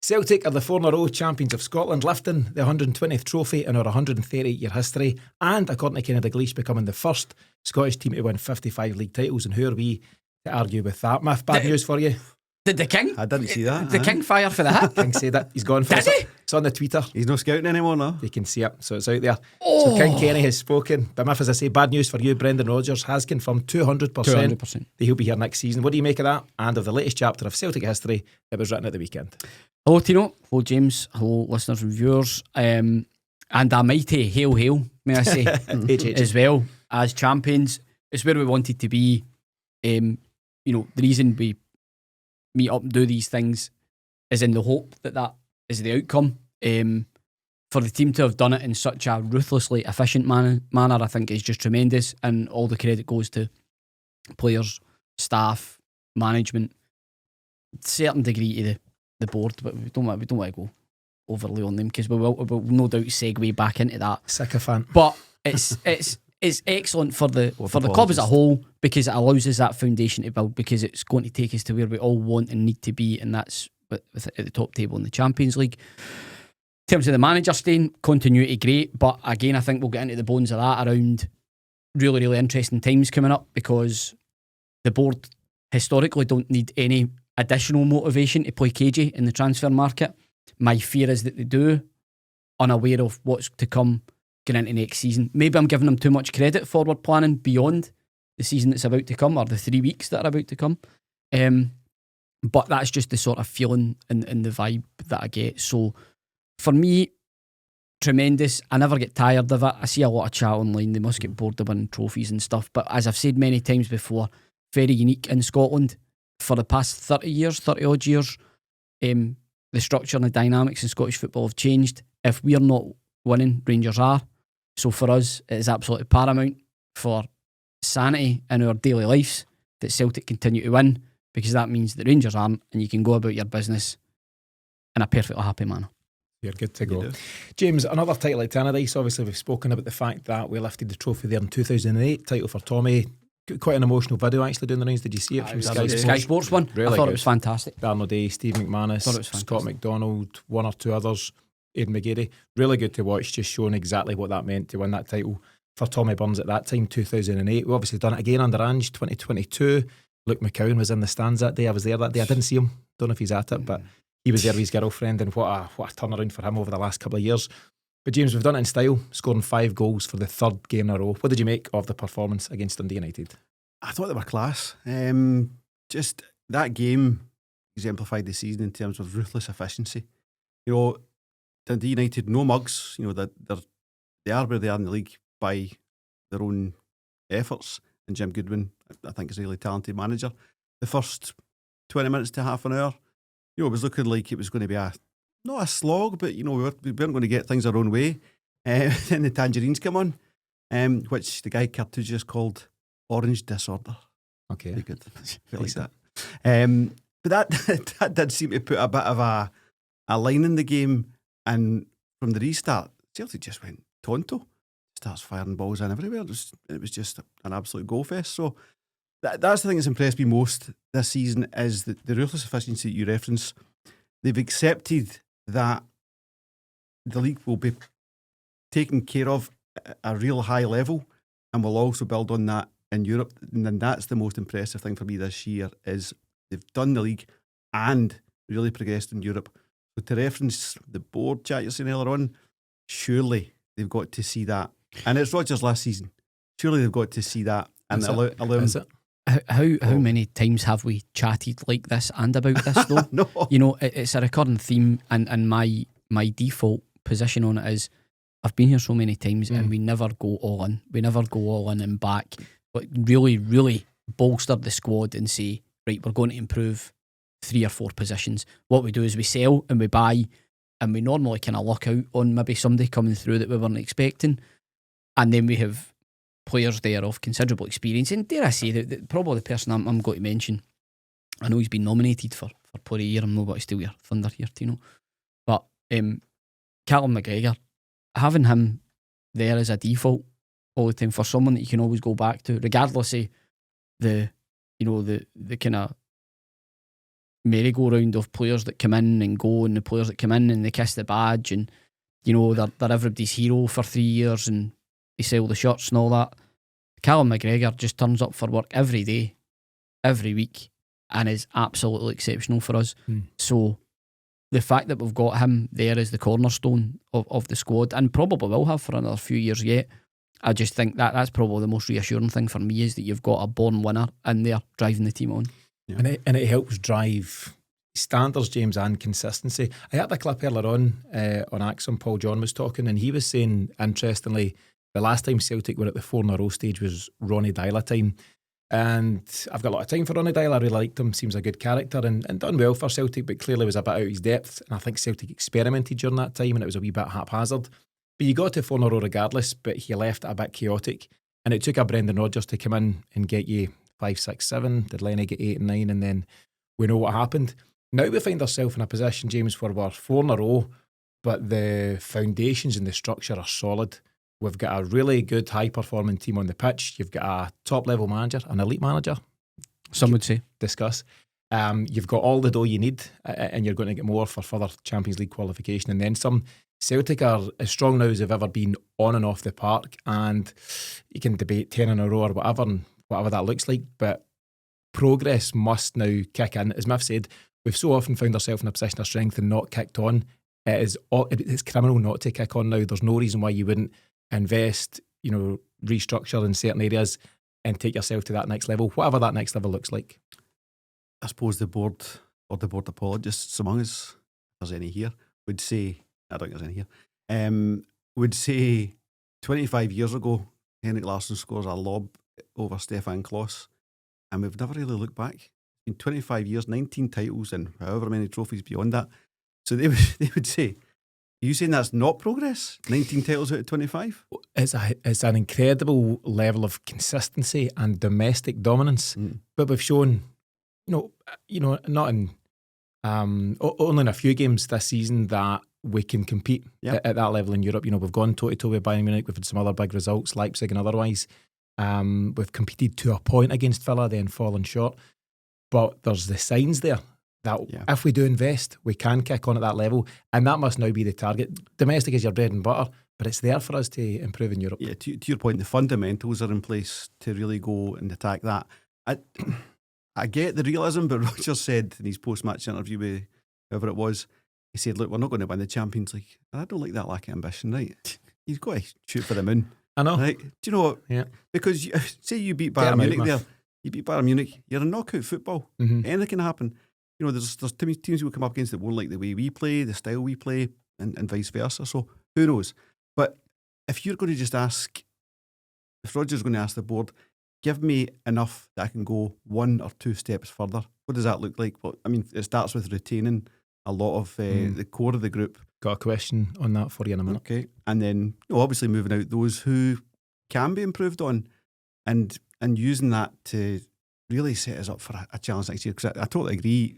Celtic are the 4-in-a-row champions of Scotland, lifting the 120th trophy in our 138-year history, and according to Dalglish, becoming the first Scottish team to win 55 league titles. And who are we to argue with that? Myth, bad news for you. Did the King? I didn't see that. The King fire for the hit? King said it. He's gone for Did it. he? It's on the Twitter. He's not scouting anymore now. You can see it, so it's out there. So King Kenny has spoken. But Myth, as I say, bad news for you. Brendan Rodgers has confirmed 200% that he'll be here next season. What do you make of that? And of the latest chapter of Celtic history that was written at the weekend? Hello Tino, hello James, hello listeners and viewers, and a mighty hail, may I say, as well as champions. It's where we wanted to be. The reason we meet up and do these things is in the hope that is the outcome. For the team to have done it in such a ruthlessly efficient manner, I think is just tremendous, and all the credit goes to players, staff, management, certain degree to the board, but we don't want to go overly on them because we will no doubt segue back into that. Sycophant. But it's excellent for the club as a whole, because it allows us that foundation to build, because it's going to take us to where we all want and need to be, and that's at the top table in the Champions League. In terms of the manager staying, continuity great, but again I think we'll get into the bones of that around really, really interesting times coming up, because the board historically don't need any additional motivation to play cagey in the transfer market. My fear is that they do, unaware of what's to come going into next season. Maybe I'm giving them too much credit forward planning beyond the season that's about to come, or the 3 weeks that are about to come. But that's just the sort of feeling and the vibe that I get. So for me, tremendous. I never get tired of it. I see a lot of chat online. They must get bored of winning trophies and stuff. But as I've said many times before, very unique in Scotland. For the past 30 odd years, the structure and the dynamics in Scottish football have changed. If we're not winning, Rangers are. So for us, it is absolutely paramount for sanity in our daily lives that Celtic continue to win, because that means that Rangers aren't, and you can go about your business in a perfectly happy manner. You're good to go. James, another title at Tannadice. Obviously, we've spoken about the fact that we lifted the trophy there in 2008, title for Tommy. Quite an emotional video actually doing the rounds. Did you see it from Sky Sports one? Really I thought good. it was fantastic. Bernard Day, Steve McManus, Scott McDonald, one or two others, Aidan McGeady. Really good to watch, just showing exactly what that meant to win that title for Tommy Burns at that time, 2008. We've obviously done it again under Ange, 2022. Luke McCowan was in the stands that day. I was there that day. I didn't see him. Don't know if he's at it, but he was there with his girlfriend, and what a turnaround for him over the last couple of years. But James, we've done it in style, scoring 5 goals for the 3rd game in a row. What did you make of the performance against Dundee United? I thought they were class. Just that game exemplified the season in terms of ruthless efficiency. Dundee United, no mugs. They are where they are in the league by their own efforts. And Jim Goodwin, I think, is a really talented manager. The first 20 minutes to half an hour, it was looking like it was going to be not a slog, but we weren't going to get things our own way. Then the tangerines come on, which the guy Cartouche called orange disorder. Okay, very good. I like that. But that did seem to put a bit of a line in the game, and from the restart, Celtic just went tonto. Starts firing balls in everywhere. It was just an absolute goal fest. So that's the thing that's impressed me most this season, is the ruthless efficiency that you reference. They've accepted that the league will be taken care of at a real high level, and will also build on that in Europe. And then that's the most impressive thing for me this year, is they've done the league and really progressed in Europe. So to reference the board chat you're saying earlier on, surely they've got to see that. And it's Rodgers last season. Surely they've got to see that and allow him. How many times have we chatted like this and about this though? No. It's a recurring theme, and my default position on it is, I've been here so many times and we never go all in. We never go all in and back, but really, really bolster the squad and say, right, we're going to improve 3 or 4 positions. What we do is we sell and we buy, and we normally kind of luck out on maybe somebody coming through that we weren't expecting. And then we have players there of considerable experience. And dare I say, that probably the person I'm going to mention, I know he's been nominated for Player of the Year. I'm not going to steal your thunder here, Tino. But Callum McGregor, having him there as a default all the time for someone that you can always go back to, regardless of the kind of merry-go-round of players that come in and go, and the players that come in and they kiss the badge, and they're everybody's hero for 3 years and they sell the shirts and all that. Callum McGregor just turns up for work every day, every week, and is absolutely exceptional for us. So the fact that we've got him there as the cornerstone of the squad, and probably will have for another few years yet, I just think that's probably the most reassuring thing for me, is that you've got a born winner in there driving the team on. Yeah. And it helps drive standards, James, and consistency. I had a clip earlier on Axon. Paul John was talking, and he was saying, interestingly, the last time Celtic were at the 4 in a row stage was Ronnie Deila time. And I've got a lot of time for Ronnie Deila. I really liked him. Seems a good character and done well for Celtic, but clearly was a bit out of his depth. And I think Celtic experimented during that time, and it was a wee bit haphazard. But you got to 4 in a row regardless, but he left it a bit chaotic. And it took a Brendan Rodgers to come in and get you 5, 6, 7. Did Lenny get 8 and 9? And then we know what happened. Now we find ourselves in a position, James, where we're 4 in a row, but the foundations and the structure are solid. We've got a really good, high-performing team on the pitch. You've got a top-level manager, an elite manager. Some would say. Discuss. You've got all the dough you need, and you're going to get more for further Champions League qualification. And then some. Celtic are as strong now as they've ever been on and off the park, and you can debate 10 in a row or whatever, and whatever that looks like, but progress must now kick in. As Miff said, we've so often found ourselves in a position of strength and not kicked on. It's criminal not to kick on now. There's no reason why you wouldn't invest, restructure in certain areas and take yourself to that next level, whatever that next level looks like. I suppose the board, or the board apologists among us, if there's any here, would say, I don't think there's any here, would say 25 years ago, Henrik Larsson scores a lob over Stefan Klos, and we've never really looked back. In 25 years, 19 titles and however many trophies beyond that. So they would say, are you saying that's not progress? 19 titles out of 25? It's an incredible level of consistency and domestic dominance. But we've shown, not in only in a few games this season that we can compete at that level in Europe. We've gone toe-to-toe with Bayern Munich. We've had some other big results, Leipzig and otherwise. We've competed to a point against Villa, then fallen short. But there's the signs there that if we do invest, we can kick on at that level, and that must now be the target. Domestic is your bread and butter, but it's there for us to improve in Europe. Yeah, to your point, the fundamentals are in place to really go and attack that. I get the realism, but Rodgers said in his post-match interview with whoever it was, he said, look, we're not going to win the Champions League. And I don't like that lack of ambition, right? You've got to shoot for the moon. I know. Right? Do you know what? Yeah. Because say you beat Bayern Munich there, you beat Bayern Munich, you're in knockout football. Anything can happen. There's teams will come up against that won't like the way we play, the style we play, and vice versa. So who knows? But if you're going to just ask, if Rodgers is going to ask the board, give me enough that I can go 1 or 2 steps further. What does that look like? Well, I mean, it starts with retaining a lot of the core of the group. Got a question on that for you in a minute. Okay. And then obviously moving out those who can be improved on and using that to really set us up for a challenge next year. Because I totally agree.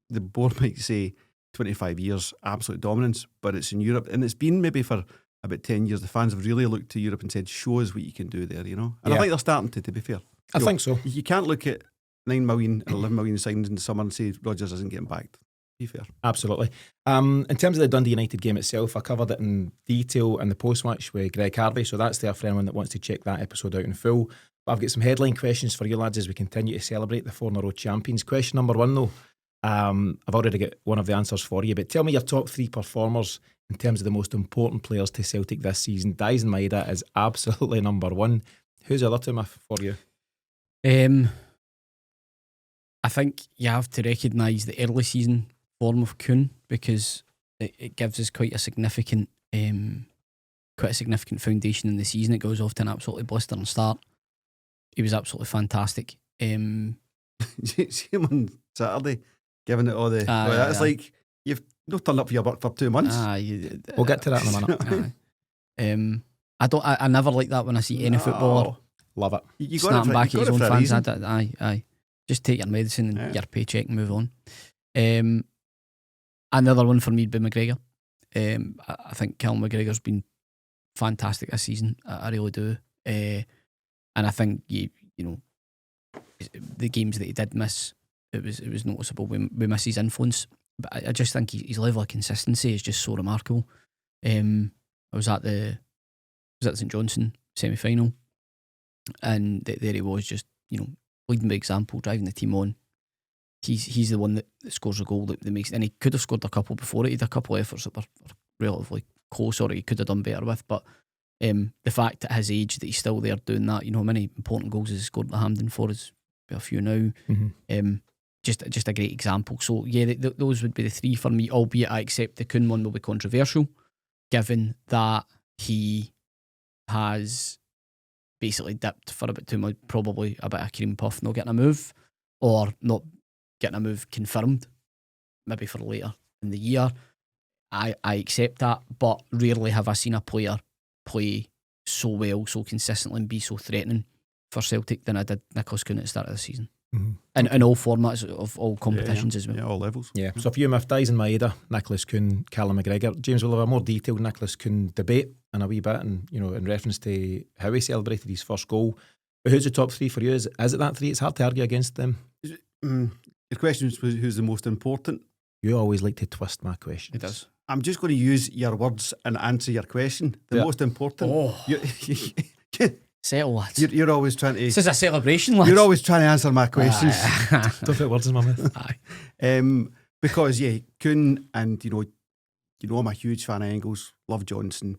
The board might say 25 years, absolute dominance, but it's in Europe. And it's been maybe for about 10 years. The fans have really looked to Europe and said, show us what you can do there, And I think they're starting to be fair. I think so. You can't look at 9 million and 11 million signings in the summer and say Rodgers isn't getting backed. Be fair. Absolutely. In terms of the Dundee United game itself, I covered it in detail in the post-match with Greg Harvey, so that's there for anyone that wants to check that episode out in full. But I've got some headline questions for you lads as we continue to celebrate the 4 in a row champions. Question number 1 though, I've already got one of the answers for you, but tell me your top 3 performers in terms of the most important players to Celtic this season. Daizen Maeda is absolutely number 1. Who's the other 2 for you? I think you have to recognise the early season form of Kuhn, because it gives us quite a significant foundation in the season. It goes off to an absolutely blistering start. He was absolutely fantastic. See him on Saturday giving it all the that's like you've not turned up for your work for 2 months. We'll get to that in a minute. I never like that when I see any footballer. Love it. You snapping back at his own fans. Reason. Aye. Just take your medicine and your paycheck and move on. Another one for me would be McGregor. I think Callum McGregor's been fantastic this season. I really do. And I think you know the games that he did miss it was noticeable. We miss his influence, but I just think his level of consistency is just so remarkable. I was at the St Johnstone semi-final, and there he was, just leading by example, driving the team on. He's the one that scores a goal that makes, and he could have scored a couple before it. He had a couple of efforts that were relatively close, or he could have done better with. But the fact at his age that he's still there doing that, how many important goals has he scored at Hampden for us? A few now. Just a great example. So yeah, those would be the three for me. Albeit I accept the Kuhn one will be controversial, given that he has basically dipped for a bit too much, probably a bit of cream puff, not getting a move, or not getting a move confirmed, maybe for later in the year. I accept that, but rarely have I seen a player play so well, so consistently, and be so threatening for Celtic than I did Nicolas Kuhn at the start of the season. In all formats of all competitions as well. Yeah, all levels. Yeah. So if you have Daizen, Maeda, Nicolas Kuhn, Callum McGregor, James will have a more detailed Nicolas Kuhn debate in a wee bit, and in reference to how he celebrated his first goal. But who's the top three for you? Is it that three? It's hard to argue against them. The question is who's the most important. You always like to twist my questions. It does. I'm just going to use your words and answer your question. The most important. Oh. Settle, lads. You're always trying to. This is a celebration, lads. You're always trying to answer my questions. Don't put words in my mouth. Because Kuhn, and I'm a huge fan of Engels, love Johnson,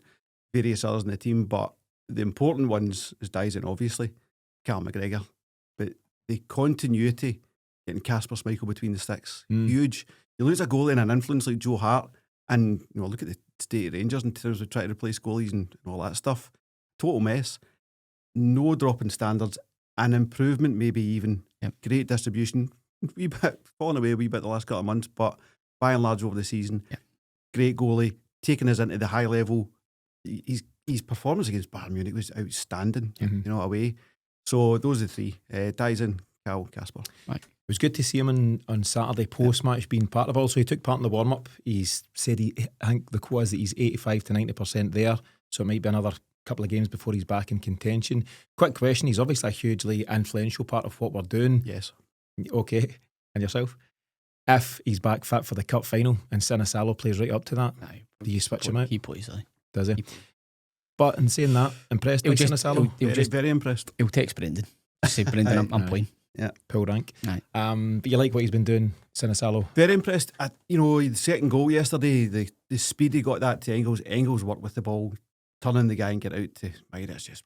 various others in the team, but the important ones is Daizen, obviously, Callum McGregor, but the continuity getting Casper Schmeichel between the sticks, huge. You lose a goalie and an influence like Joe Hart, and look at the state of Rangers in terms of trying to replace goalies and all that stuff. Total mess. No drop in standards, an improvement maybe even. Yep. Great distribution, wee bit falling away a wee bit the last couple of months, but by and large over the season, great goalie, taking us into the high level. His performance against Bayern Munich was outstanding, away. So those are the three: Daizen, Cal, Casper. Right. It was good to see him on Saturday post-match being part of it. Also, he took part in the warm-up. He's said I think the quote is that he's 85 to 90% there, so it might be another couple of games before he's back in contention. Quick question, he's obviously a hugely influential part of what we're doing. Yes. Okay, and yourself? If he's back fit for the cup final and Sinisalo plays right up to that, do you switch him out? He plays, does he? But in saying that, impressed by Sinisalo? He'll just very impressed. He'll text Brendan. Say, Brendan, I'm playing. Yeah, pull rank. Aye. But you like what he's been doing, Sinisalo? Very impressed. The second goal yesterday, the speed he got that to Engels. Engels worked with the ball, turning the guy and get out to Maeda. It's just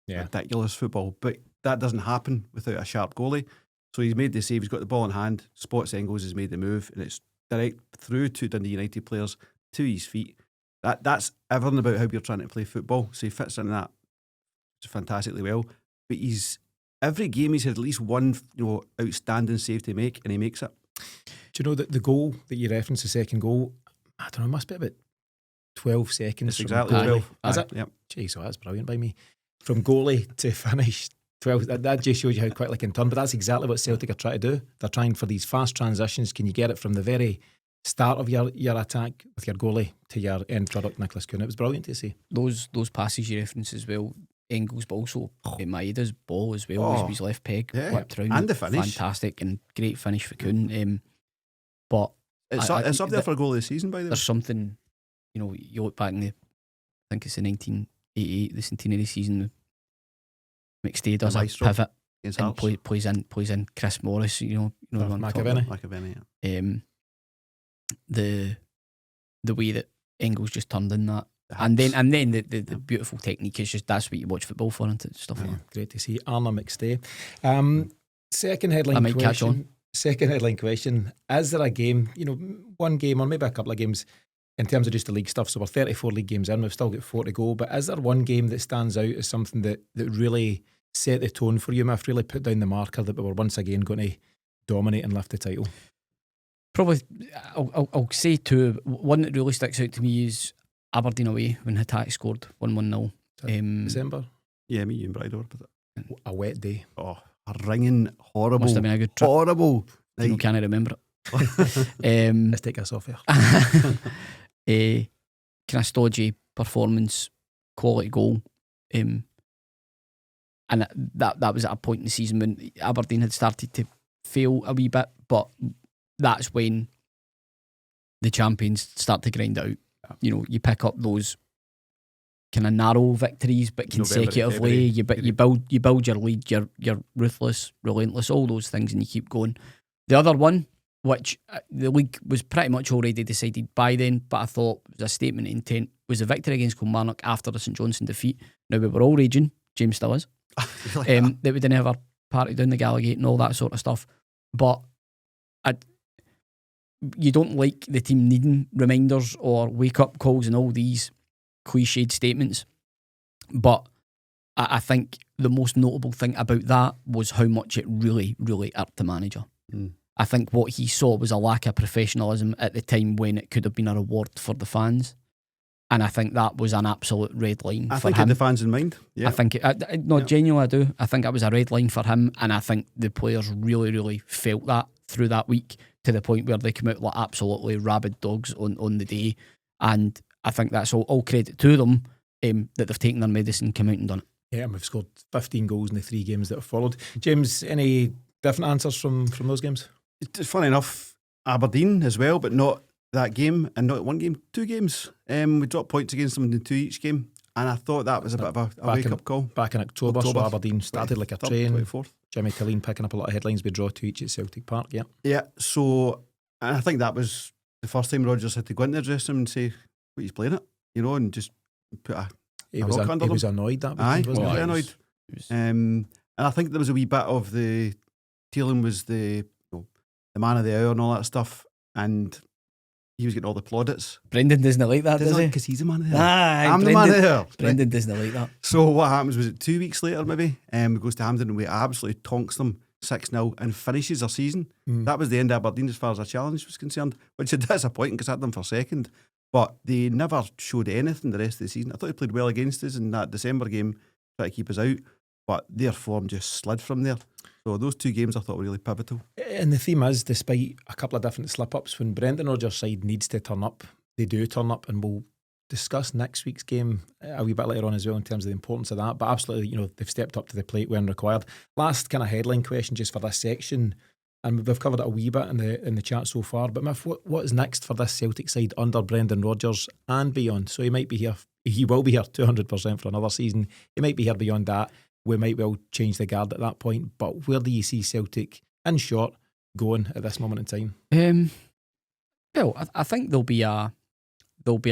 ridiculous football. But that doesn't happen without a sharp goalie. So he's made the save. He's got the ball in hand. Spots Engels, has made the move, and it's direct through to Dundee United players to his feet. That's everything about how we're trying to play football. So he fits into that fantastically well. But every game he's had at least one outstanding save to make, and he makes it. Do you know that the goal that you referenced, the second goal, I don't know, it must be about 12 seconds. It's exactly 12. Is it? Yep. Jeez, so that's brilliant by me. From goalie to finish, 12. That just shows you how quickly it can turn. But that's exactly what Celtic are trying to do. They're trying for these fast transitions. Can you get it from the very start of your attack with your goalie to your end product, Nicolas Kuhn? It was brilliant to see. Those passes you reference as well, Engels, but also Maeda's ball as well, his left peg, whipped round, and the finish, fantastic, and great finish for Kuhn. But it's up there for a goal of the season, by the way. There's something, you look back in I think it's the 1988, the centenary season. McStay does a pivot and plays in Chris Morris. McAvenny. The way that Engels just turned in that. And then the beautiful technique is just, that's what you watch football for, and stuff like that. Great to see Arna McStay. Second headline question. Catch on. Second headline question: is there a game, one game or maybe a couple of games in terms of just the league stuff? So we're 34 league games in, we've still got 4 to go. But is there one game that stands out as something that really set the tone for you, Miff, really put down the marker that we were once again going to dominate and lift the title? Probably, I'll say 2. One that really sticks out to me is Aberdeen away when Hatak scored 1-0. December? Yeah, me and Bride were. A wet day. Oh, a ringing, horrible. Must have been a good trip. Horrible. Can't remember it. Let's take us off here. Kind of stodgy performance, quality goal. And that was at a point in the season when Aberdeen had started to fail a wee bit, but that's when the champions start to grind it out. You pick up those kind of narrow victories, but consecutively. You build your lead. You're ruthless, relentless, all those things, and you keep going. The other one, which the league was pretty much already decided by then, but I thought was a statement of intent, was a victory against Kilmarnock after the St Johnstone defeat. Now we were all raging, James still is, that we didn't have a party down the Gallowgate and all that sort of stuff. But you don't like the team needing reminders or wake-up calls and all these cliched statements. But I think the most notable thing about that was how much it really, really irked the manager. I think what he saw was a lack of professionalism at the time when it could have been a reward for the fans. And I think that was an absolute red line for him. I think he had the fans in mind. Yeah. I think, genuinely I do. I think it was a red line for him, and I think the players really, really felt that through that week, to the point where they came out like absolutely rabid dogs on the day. And I think that's all credit to them, that they've taken their medicine, come out and done it. Yeah, and we've scored 15 goals in the 3 games that have followed. James, any different answers from those games? It's funny enough, Aberdeen as well, but not that game, and not one game, 2 games. We dropped points against them in 2 each game, and I thought that was a bit of a wake-up call. Back in October, so Aberdeen started like a train. 24th. Jimmy Killeen picking up a lot of headlines. We draw 2 each at Celtic Park, yeah. Yeah, so and I think that was the first time Rodgers had to go into the dressing room and say, what, he's playing it, and just put a rock under them. He was annoyed that weekend, wasn't he? He was annoyed. And I think there was a wee bit of the Thielen was the man of the hour and all that stuff, and he was getting all the plaudits. Brendan doesn't like that, does he? Because he's the man of the hour. I'm the man of the hour. Brendan doesn't like that. So what happens was it 2 weeks later maybe, he goes to Hampden and we absolutely tonks them 6-0 and finishes their season. That was the end of Aberdeen as far as a challenge was concerned, which is disappointing because I had them for second. But they never showed anything the rest of the season. I thought they played well against us in that December game, try to keep us out, but their form just slid from there. So those 2 games I thought were really pivotal. And the theme is, despite a couple of different slip-ups, when Brendan Rodgers' side needs to turn up, they do turn up, and we'll discuss next week's game a wee bit later on as well in terms of the importance of that. But absolutely, they've stepped up to the plate when required. Last kind of headline question just for this section, and we've covered it a wee bit in the chat so far, but Miff, what is next for this Celtic side under Brendan Rodgers and beyond? So he will be here 200% for another season. He might be here beyond that. We might well change the guard at that point, but where do you see Celtic, in short, going at this moment in time? Well, I think there'll be a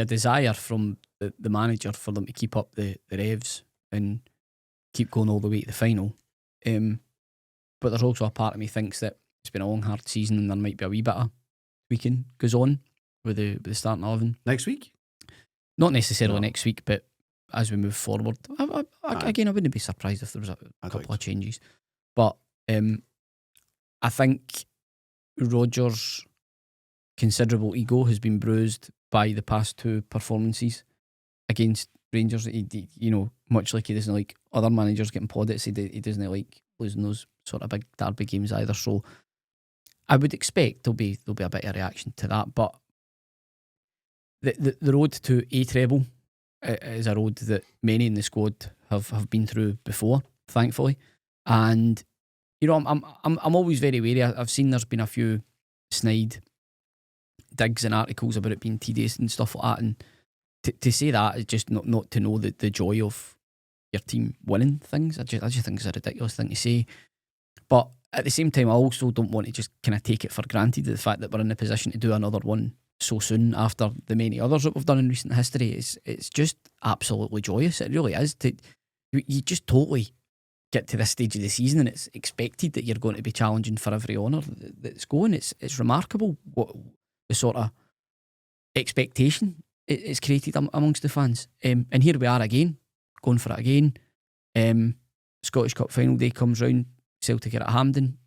desire from the manager for them to keep up the revs and keep going all the way to the final. But there's also a part of me thinks that it's been a long, hard season, and there might be a wee bit of tweaking goes on with the starting 11 next week. Not necessarily next week, but as we move forward, again, I wouldn't be surprised if there was a couple of changes. But I think Rodgers' considerable ego has been bruised by the past 2 performances against Rangers. He much like he doesn't like other managers getting plaudits, he doesn't like losing those sort of big derby games either. So I would expect there'll be a bit of reaction to that. But the road to a treble is a road that many in the squad have been through before, thankfully. And I'm always very wary. I've seen there's been a few snide digs and articles about it being tedious and stuff like that, and to say that is just not to know the joy of your team winning things. I just think it's a ridiculous thing to say. But at the same time, I also don't want to just kind of take it for granted, the fact that we're in a position to do another one so soon after the many others that we've done in recent history. It's just absolutely joyous. It really is. You just totally get to this stage of the season and it's expected that you're going to be challenging for every honour that's going. It's remarkable what the sort of expectation it's created amongst the fans. And here we are again, going for it again. Scottish Cup final day comes round, Celtic are at Hampden.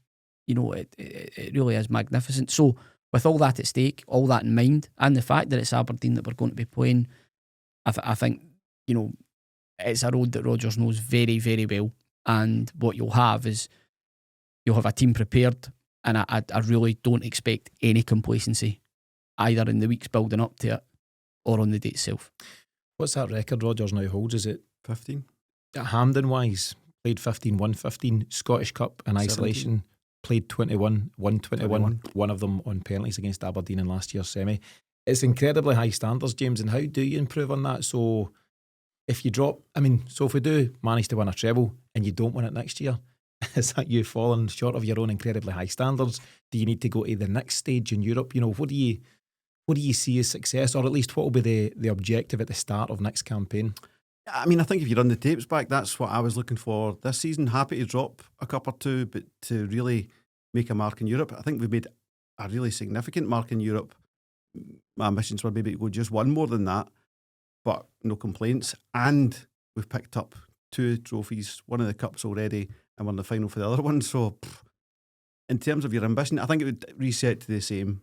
It really is magnificent. So with all that at stake, all that in mind, and the fact that it's Aberdeen that we're going to be playing, I think, it's a road that Rodgers knows very, very well. And what you'll have is you'll have a team prepared, and I really don't expect any complacency either in the weeks building up to it or on the day itself. What's that record Rodgers now holds? Is it 15? Hampden wise, played 15, won 15, Scottish Cup in isolation, played 21, won 21, one of them on penalties against Aberdeen in last year's semi. It's incredibly high standards, James, and how do you improve on that? So if you drop, so if we do manage to win a treble and you don't win it next year, is that you falling short of your own incredibly high standards? Do you need to go to the next stage in Europe? What do you see as success, or at least what will be the objective at the start of next campaign? I think if you run the tapes back, that's what I was looking for this season. Happy to drop a cup or two, but to really make a mark in Europe. I think we've made a really significant mark in Europe. My ambitions were maybe to go just one more than that, but no complaints. And we've picked up 2 trophies, one of the cups already, and we're in the final for the other one. So in terms of your ambition, I think it would reset to the same.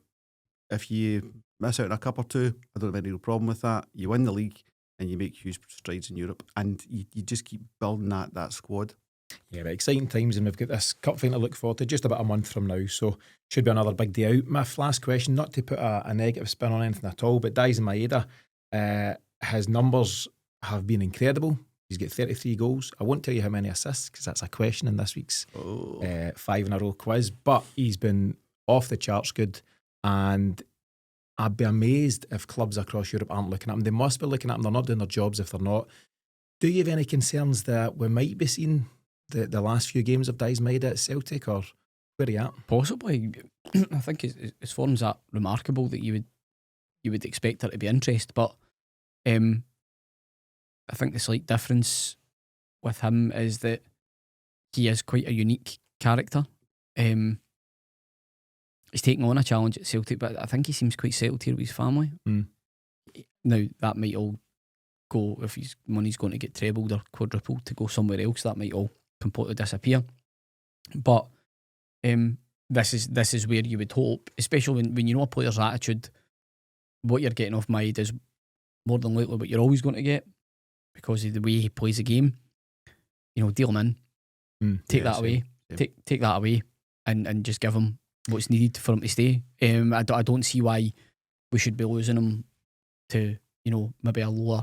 If you miss out on a cup or two, I don't have any real problem with that. You win the league and you make huge strides in Europe, and you just keep building that squad. Yeah, but exciting times, and we've got this cup final to look forward to just about a month from now, so should be another big day out. My last question, not to put a negative spin on anything at all, but Daizen Maeda, his numbers have been incredible. He's got 33 goals. I won't tell you how many assists because that's a question in this week's 5 in a row quiz, but he's been off the charts good, and I'd be amazed if clubs across Europe aren't looking at him. They must be looking at him. They're not doing their jobs if they're not. Do you have any concerns that we might be seeing the last few games of Daizen Maeda at Celtic, or where are you at? Possibly. I think his form's that remarkable that you would expect there to be interest, but I think the slight difference with him is that he is quite a unique character. He's taking on a challenge at Celtic, but I think he seems quite settled here with his family. Now, that might all go, if his money's going to get trebled or quadrupled to go somewhere else, that might all completely disappear. But this is where you would hope, especially when you know a player's attitude, what you're getting off Maeda is more than likely what you're always going to get because of the way he plays the game. Deal him in, take that away, take that away, and just give him what's needed for him to stay. I don't see why we should be losing him to maybe a lower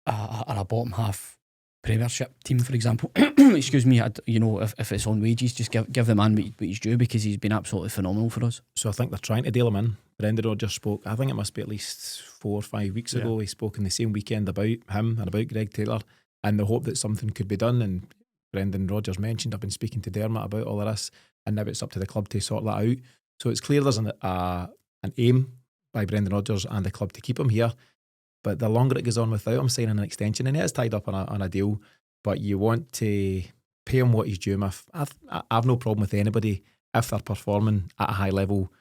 or a bottom half Premiership team, for example. Excuse me. If it's on wages, just give the man what he's due, because he's been absolutely phenomenal for us. So I think they're trying to deal him in. Brendan Rodgers spoke, I think it must be at least 4 or 5 weeks ago. He spoke in the same weekend about him and about Greg Taylor and the hope that something could be done. And Brendan Rodgers mentioned, I've been speaking to Dermot about all of this, and now it's up to the club to sort that out. So it's clear there's an aim by Brendan Rodgers and the club to keep him here. But the longer it goes on without him signing an extension, and he is tied up on a deal, but you want to pay him what he's due. I've no problem with anybody if they're performing at a high level,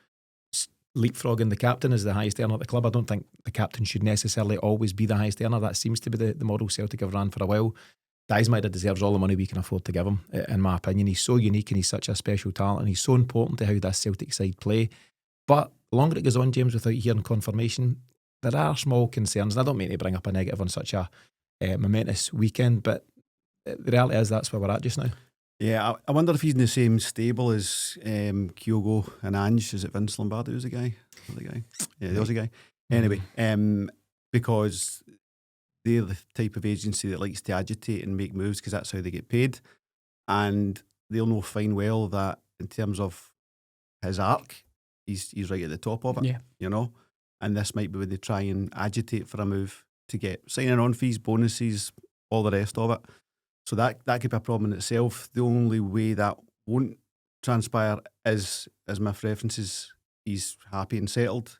leapfrogging the captain as the highest earner at the club. I don't think the captain should necessarily always be the highest earner. That seems to be the model Celtic have ran for a while. Daizen Maeda deserves all the money we can afford to give him, in my opinion. He's so unique and he's such a special talent, and he's so important to how this Celtic side play. But the longer it goes on, James, without hearing confirmation, there are small concerns. And I don't mean to bring up a negative on such a momentous weekend, but the reality is that's where we're at just now. Yeah, I wonder if he's in the same stable as Kyogo and Ange. Is it Vince Lombardi who's the guy? Yeah, there was a guy. Anyway, because they're the type of agency that likes to agitate and make moves because that's how they get paid. And they'll know fine well that in terms of his arc, he's right at the top of it, And this might be where they try and agitate for a move to get signing on fees, bonuses, all the rest of it. So that could be a problem in itself. The only way that won't transpire is, as Miff references, he's happy and settled.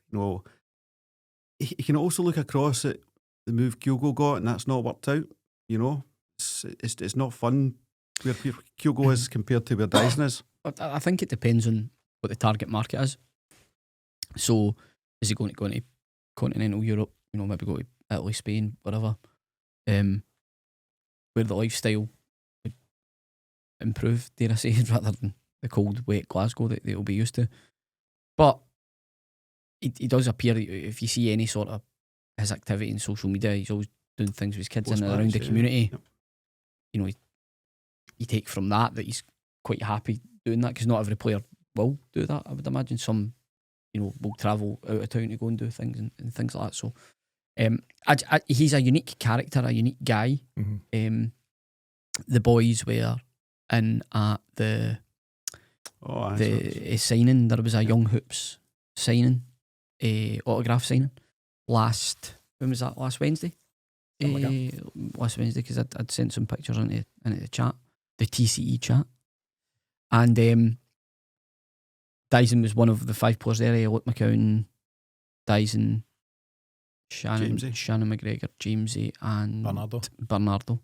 He can also look across at the move Kyogo got, and that's not worked out. It's not fun where Kyogo is compared to where Daizen is. I think it depends on what the target market is. So is he going to go into continental Europe? Maybe go to Italy, Spain, whatever. Where the lifestyle would improve, dare I say, rather than the cold, wet Glasgow that they'll be used to. But he does appear, if you see any sort of his activity in social media, he's always doing things with his kids in and around the community. Yep. You take from that he's quite happy doing that, because not every player will do that. I would imagine some, will travel out of town to go and do things and things like that. So he's a unique character, a unique guy. Mm-hmm. The boys were in at the the signing. There was a Young Hoops signing, autograph signing when was that? Last Wednesday. Last Wednesday, because I'd sent some pictures into the chat, the TCE chat, and Daizen was one of the 5 players there. Luke McCown, Daizen, Shannon McGregor, Jamesy, and Bernardo.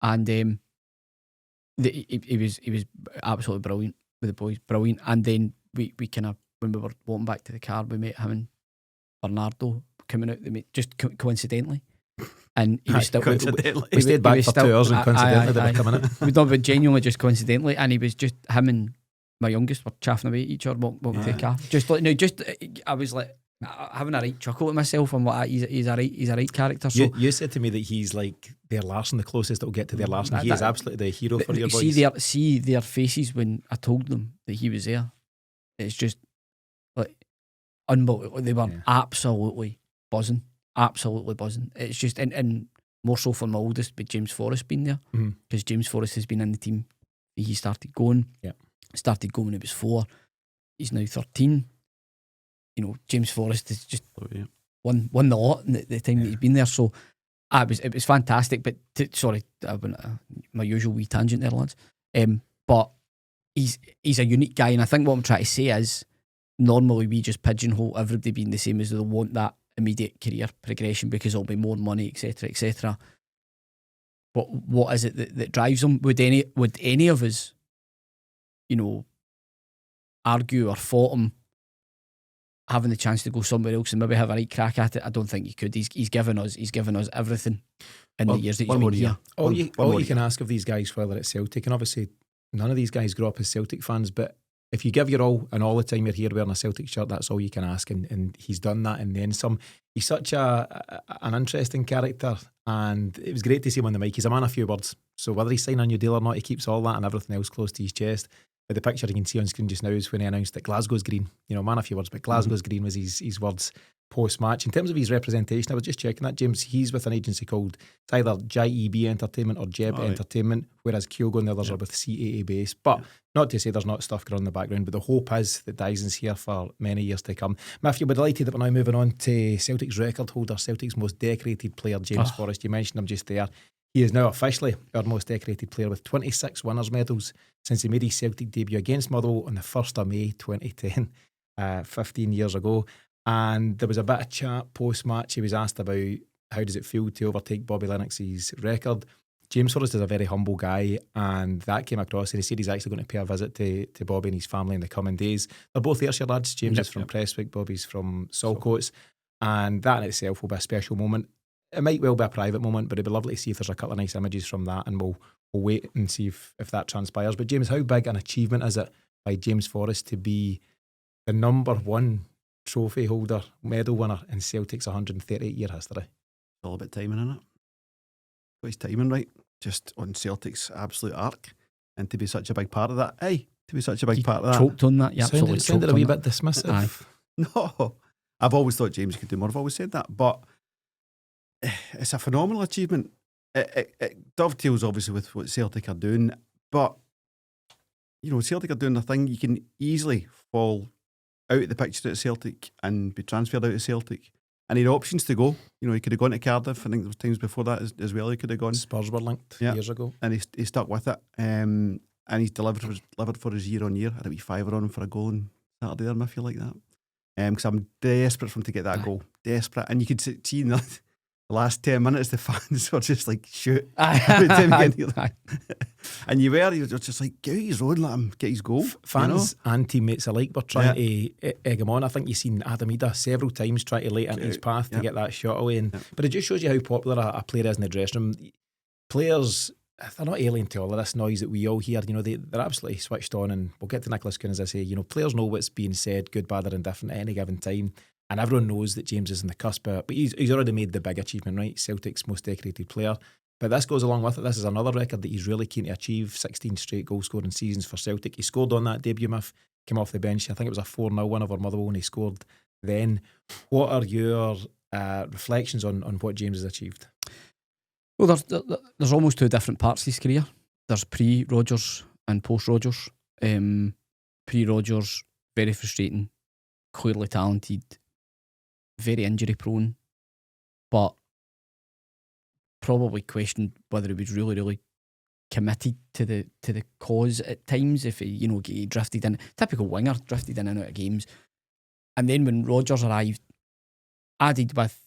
And he was absolutely brilliant with the boys, brilliant. And then we kind of, when we were walking back to the car, we met him and Bernardo coming out. They met just coincidentally. And he was still coincidentally. We stayed back for 2 hours and coincidentally they were coming out. We done it genuinely just coincidentally, and he was just, him and my youngest were chaffing away at each other walking to the car. Just like, no, just I was like having a right chuckle at myself. I'm like, he's a right character. So you said to me that he's like their Larson, the closest that will get to their Larson. He is absolutely the hero for your boys. See their faces when I told them that he was there. It's just like unbelievable. They were absolutely buzzing. Absolutely buzzing. It's just, and more so for my oldest, but James Forrest being there, because James Forrest has been in the team. He started going. Started going when he was 4. He's now 13. You know, James Forrest has just won the lot in the time that he's been there. So it was fantastic. But sorry, I went my usual wee tangent there, lads. But he's a unique guy, and I think what I'm trying to say is, normally we just pigeonhole everybody being the same, as they want that immediate career progression because it'll be more money, etc., etc. But what is it that drives them? Would any of us, you know, argue or fault him having the chance to go somewhere else and maybe have a right crack at it? I don't think he could. He's given us everything in the years that he's been here. All you can ask of these guys, whether it's Celtic, and obviously none of these guys grew up as Celtic fans, but if you give your all the time you're here wearing a Celtic shirt, that's all you can ask, and he's done that and then some. He's such an interesting character, and it was great to see him on the mic. He's a man of few words, so whether he's signing a new deal or not, he keeps all that and everything else close to his chest. But the picture you can see on screen just now is when he announced that Glasgow's green. You know, man of few words, but Glasgow's green was his words post-match. In terms of his representation, I was just checking that, James, he's with an agency called, it's either JEB Entertainment or Jeb Entertainment, whereas Kyogo and the others are with CAA Base. But not to say there's not stuff going on in the background, but the hope is that Daizen's here for many years to come. Matthew, we're delighted that we're now moving on to Celtic's record holder, Celtic's most decorated player, James Forrest. You mentioned him just there. He is now officially our most decorated player with 26 winners' medals since he made his Celtic debut against Motherwell on the 1st of May 2010, 15 years ago. And there was a bit of chat post-match. He was asked about how does it feel to overtake Bobby Lennox's record. James Forrest is a very humble guy, and that came across, and he said he's actually going to pay a visit to Bobby and his family in the coming days. They're both Ayrshire lads. James is from Prestwick, Bobby's from Saltcoats, and that in itself will be a special moment. It might well be a private moment, but it'd be lovely to see if there's a couple of nice images from that, and we'll wait and see if that transpires. But James, how big an achievement is it by James Forrest to be the number 1 trophy holder, medal winner in Celtic's 138-year history? It's all about timing, isn't it? Got his timing right, just on Celtic's absolute arc, and to be such a big part of that. To be such a big part of that. Choked on that, yeah. Sounded a wee bit dismissive. No, I've always thought James could do more. I've always said that, but it's a phenomenal achievement. It dovetails obviously with what Celtic are doing, but you know, Celtic are doing their thing. You can easily fall out of the picture at Celtic and be transferred out of Celtic, and he had options to go. You know, he could have gone to Cardiff. I think there was times before that as well. He could have gone. Spurs were linked years ago, and he stuck with it. And he's delivered for his year on year. I had a wee fiver on him for a goal on Saturday there, if you like that. Because I'm desperate for him to get that goal, desperate. And you could see in the last 10 minutes, the fans were just like, shoot. And you were just like, get his road, let him get his goal. Fans and teammates alike were trying to egg him on. I think you've seen Adam Maeda several times try to lay it into his path to get that shot away. But it just shows you how popular a player is in the dressing room. Players, they're not alien to all of this noise that we all hear. You know, they're absolutely switched on, and we'll get to Nicolas Kuhn, as I say. You know, players know what's being said, good, bad or indifferent at any given time. And everyone knows that James is in the cusp, but he's already made the big achievement, right? Celtic's most decorated player. But this goes along with it. This is another record that he's really keen to achieve. 16 straight goal-scoring seasons for Celtic. He scored on that debut, Miff, came off the bench. I think it was a 4-0 win over Motherwell, and he scored then. What are your reflections on what James has achieved? Well, there's almost 2 different parts of his career. There's pre-Rodgers and post-Rodgers. pre-Rodgers, very frustrating, clearly talented, very injury prone, but probably questioned whether he was really committed to the cause at times. If he drifted in, typical winger, drifted in and out of games. And then when Rodgers arrived, added with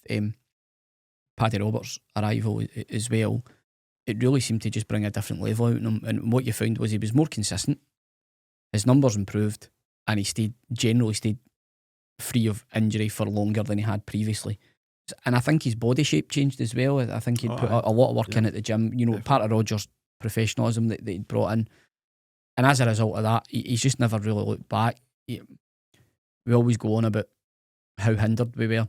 Paddy Roberts' arrival as well, it really seemed to just bring a different level out in him. And what you found was he was more consistent, his numbers improved, and he generally stayed free of injury for longer than he had previously. And I think his body shape changed as well. I think he'd put a lot of work in at the gym. Part of Rodgers' professionalism that he'd brought in. And as a result of that, he's just never really looked back. We always go on about how hindered we were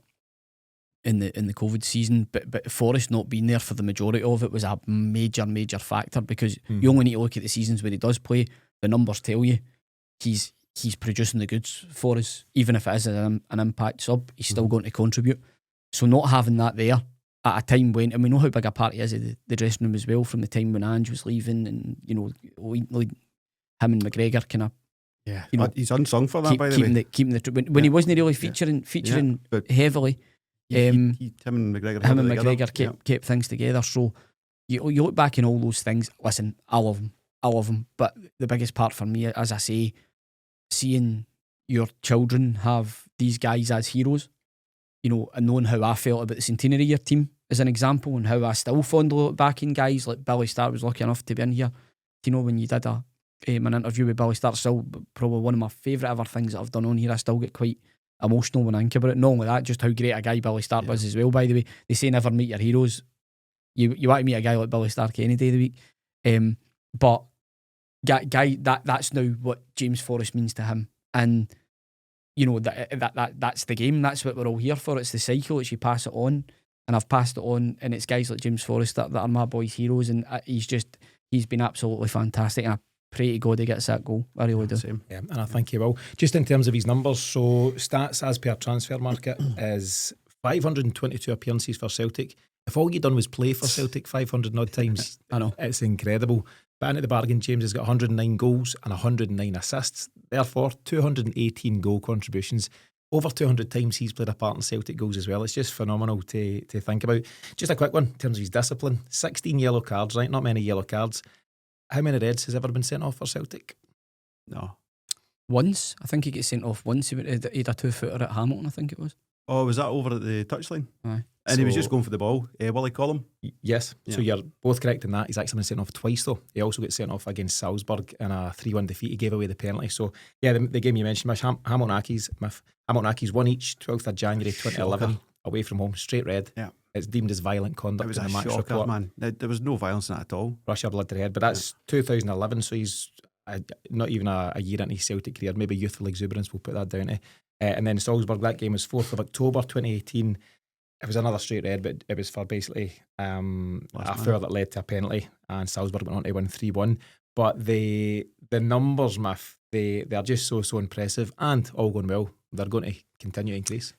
in the COVID season, but Forrest not being there for the majority of it was a major factor, because you only need to look at the seasons where he does play. The numbers tell you he's producing the goods for us. Even if it is an impact sub, he's still going to contribute. So not having that there at a time when, and we know how big a part he is of the dressing room as well, from the time when Ange was leaving, and him and McGregor kind of, he's unsung for that, by the way. When he wasn't really featuring heavily. Him and McGregor kept things together. So you look back in all those things. Listen, I love him. But the biggest part for me, as I say, seeing your children have these guys as heroes, and knowing how I felt about the centenary year team as an example, and how I still fondly look back in guys like Billy Starr. Was lucky enough to be in here. When you did an interview with Billy Starr, still probably one of my favourite ever things that I've done on here. I still get quite emotional when I think about it. Not only that, just how great a guy Billy Starr was as well, by the way. They say never meet your heroes. You want to meet a guy like Billy Starr any day of the week. But guy, that's now what James Forrest means to him. And that's the game. That's what we're all here for. It's the cycle. It's you pass it on. And I've passed it on, and it's guys like James Forrest that are my boys' heroes, and he's been absolutely fantastic, and I pray to God he gets that goal. I really do. Same. Yeah, and I think he will. Just in terms of his numbers, so stats as per transfer market is 522 appearances for Celtic. If all you'd done was play for Celtic 500 odd times, I know, it's incredible. But in at the bargain, James has got 109 goals and 109 assists. Therefore, 218 goal contributions. Over 200 times he's played a part in Celtic goals as well. It's just phenomenal to think about. Just a quick one in terms of his discipline. 16 yellow cards, right? Not many yellow cards. How many reds has ever been sent off for Celtic? No. Once. I think he gets sent off once. He had a 2-footer at Hamilton, I think it was. Oh, was that over at the touchline? Aye. And he was just going for the ball. Willie Collum? Yes. Yeah. So you're both correct in that. He's actually been sent off twice, though. He also gets sent off against Salzburg in a 3-1 defeat. He gave away the penalty. So, yeah, the game you mentioned, Hamilton Accies won each 12th of January 2011 away from home, straight red. Yeah. It's deemed as violent conduct. It was in a the match shocker, report. Man. There was no violence in that at all. Russia blood to the head. But that's 2011, so he's not even a year into his Celtic career. Maybe youthful exuberance, we'll put that down to. And then Salzburg, that game was 4th of October 2018. It was another straight red, but it was for basically a foul that led to a penalty, and Salzburg went on to win 3-1. But the numbers, Miff, they're just so impressive, and all going well. They're going to continue to increase.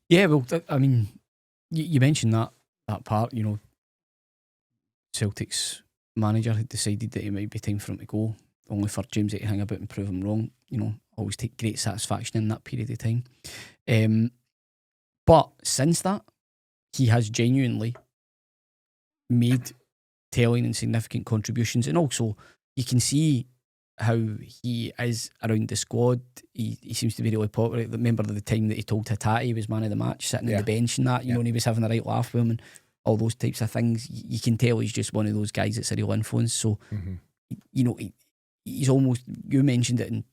Yeah, well, I mean, you mentioned that part. Celtic's manager had decided that it might be time for him to go, only for James to hang about and prove him wrong. Always take great satisfaction in that period of time. But since that, he has genuinely made telling and significant contributions, and also you can see how he is around the squad. He seems to be really popular. Remember the time that he told Hatate he was man of the match, sitting on the bench and that, and he was having a right laugh with him and all those types of things. You can tell he's just one of those guys that's a real influence. So, he's almost, you mentioned it in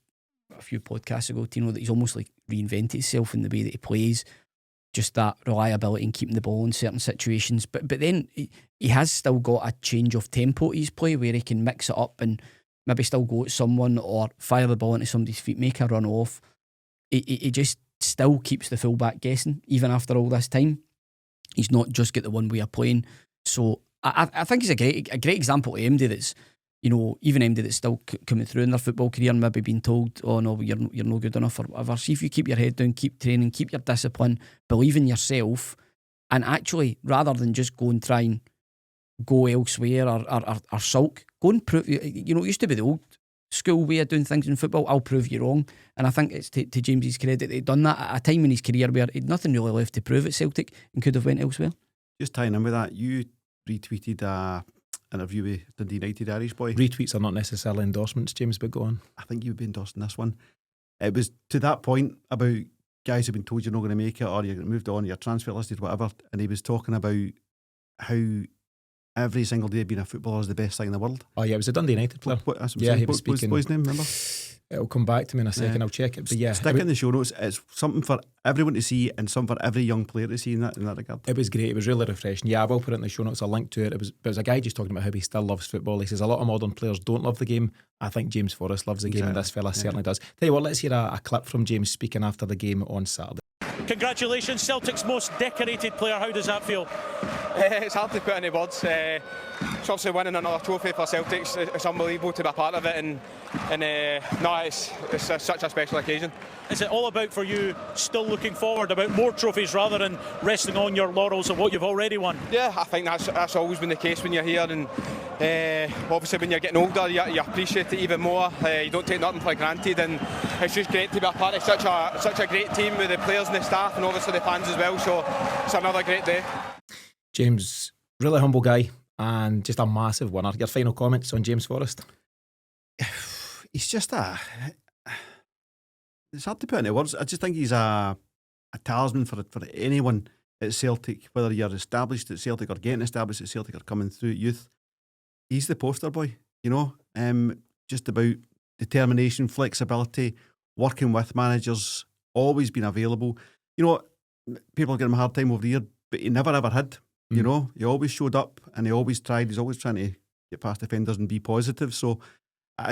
a few podcasts ago, Tino, that he's almost like reinvented himself in the way that he plays. Just that reliability and keeping the ball in certain situations. But then he has still got a change of tempo to his play where he can mix it up and maybe still go at someone or fire the ball into somebody's feet, make a run off. He just still keeps the fullback guessing, even after all this time. He's not just got the one way of playing. So I think he's a great example of MD that's, even MD that's still coming through in their football career, maybe being told, oh no, you're no good enough or whatever. See if you keep your head down, keep training, keep your discipline, believe in yourself, and actually, rather than just go and try and go elsewhere or sulk, go and prove. It used to be the old school way of doing things in football, I'll prove you wrong. And I think it's to James's credit that he'd done that at a time in his career where he'd nothing really left to prove at Celtic and could have went elsewhere. Just tying in with that, you retweeted an interview with Dundee United Irish boy. Retweets are not necessarily endorsements, James, but go on. I think you would be endorsing this one. It was to that point about guys who've been told you're not going to make it or you're moved on, you're transfer listed, whatever. And he was talking about how every single day being a footballer is the best thing in the world. Oh yeah, it was a Dundee United player. He was speaking. What's his name, remember? It'll come back to me in a second, I'll check it. But yeah, stick it in the show notes. It's something for everyone to see and something for every young player to see in that regard. It was great, it was really refreshing. Yeah, I will put it in the show notes, a link to it. It was a guy just talking about how he still loves football. He says a lot of modern players don't love the game. I think James Forrest loves the game, and this fella certainly does. Tell you what, let's hear a clip from James speaking after the game on Saturday. Congratulations, Celtic's most decorated player. How does that feel? It's hard to put into words. It's obviously winning another trophy for Celtic. It's unbelievable to be a part of it, and it's such a special occasion. Is it all about for you still looking forward about more trophies rather than resting on your laurels of what you've already won? Yeah, I think that's always been the case when you're here, and obviously when you're getting older you appreciate it even more. You don't take nothing for granted, and it's just great to be a part of such a great team with the players and the staff and obviously the fans as well, so it's another great day. James, really humble guy and just a massive winner. Your final comments on James Forrest? He's just it's hard to put into words. I just think he's a talisman for anyone at Celtic, whether you're established at Celtic or getting established at Celtic or coming through at youth. He's the poster boy, just about determination, flexibility, working with managers, always been available. People give him a hard time over the year, but he never ever had. He always showed up and he always tried. He's always trying to get past defenders and be positive. So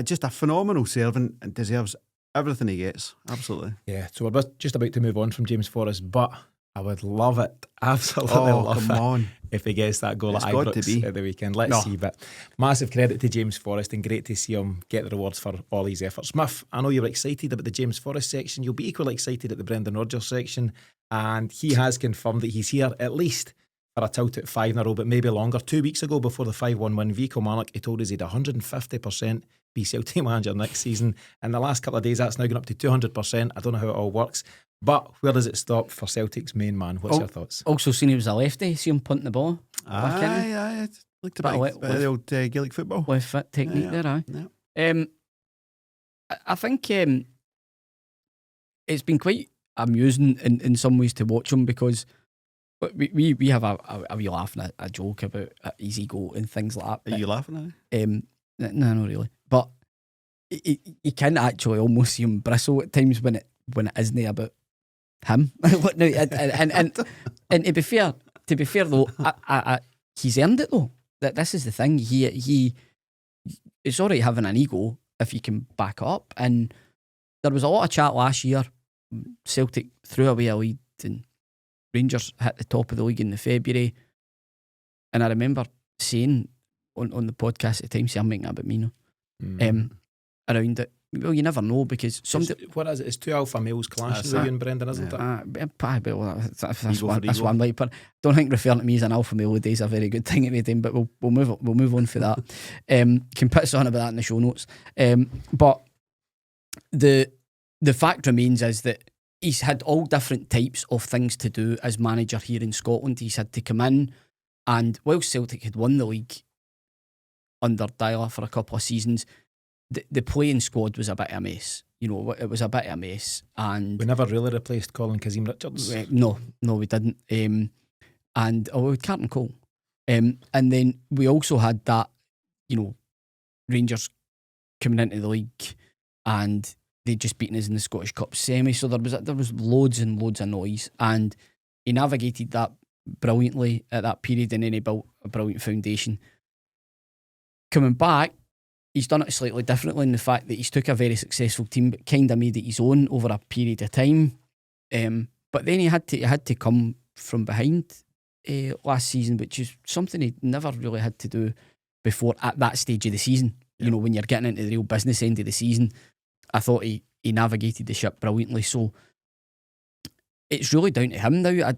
just a phenomenal servant and deserves everything he gets. Absolutely. Yeah, so we're just about to move on from James Forrest, but I would love it, absolutely love it, if he gets that goal at Ibrox at the weekend. Let's see, but massive credit to James Forrest and great to see him get the rewards for all his efforts. Miff, I know you're excited about the James Forrest section. You'll be equally excited at the Brendan Rodgers section, and he has confirmed that he's here at least for a tilt at 5 in a row, but maybe longer. 2 weeks ago, before the 5-1 win, V. Kilmarnock, he told us he'd 150% be Celtic manager next season. In the last couple of days, that's now gone up to 200%. I don't know how it all works. But where does it stop for Celtic's main man? What's your thoughts? Also seen he was a lefty. See him punting the ball. Aye. Looked a bit of the old Gaelic football. With fit technique there, aye. Yeah. I think it's been quite amusing in some ways to watch him, because we have a wee laugh and a joke about his ego and things like that. Are you laughing at it? No, not really. But you can actually almost see him bristle at times when it isn't about him. and to be fair though, he's earned it though. This is the thing. It's alright having an ego if you can back up. And there was a lot of chat last year. Celtic threw away a lead and Rangers hit the top of the league in the February. And I remember saying on the podcast at the time, I'm making it about me now, around it. Well, you never know, because what is it? It's two alpha males clashing with you and Brendan, isn't it? That's one way. But I don't think referring to me as an alpha male today is a very good thing at the time. But we'll move on for that. Can put us on about that in the show notes. But the fact remains is that he's had all different types of things to do as manager here in Scotland. He's had to come in, and whilst Celtic had won the league under Dyla for a couple of seasons, the playing squad was a bit of a mess. It was a bit of a mess. And we never really replaced Colin Kazim Richards. No, we didn't. And with Carlton Cole. And then we also had that, Rangers coming into the league and they'd just beaten us in the Scottish Cup semi. So there was loads and loads of noise. And he navigated that brilliantly at that period, and then he built a brilliant foundation. Coming back, he's done it slightly differently in the fact that he's took a very successful team but kind of made it his own over a period of time. But then he had to come from behind last season, which is something he never really had to do before at that stage of the season. Yeah. When you're getting into the real business end of the season, I thought he navigated the ship brilliantly. So it's really down to him now.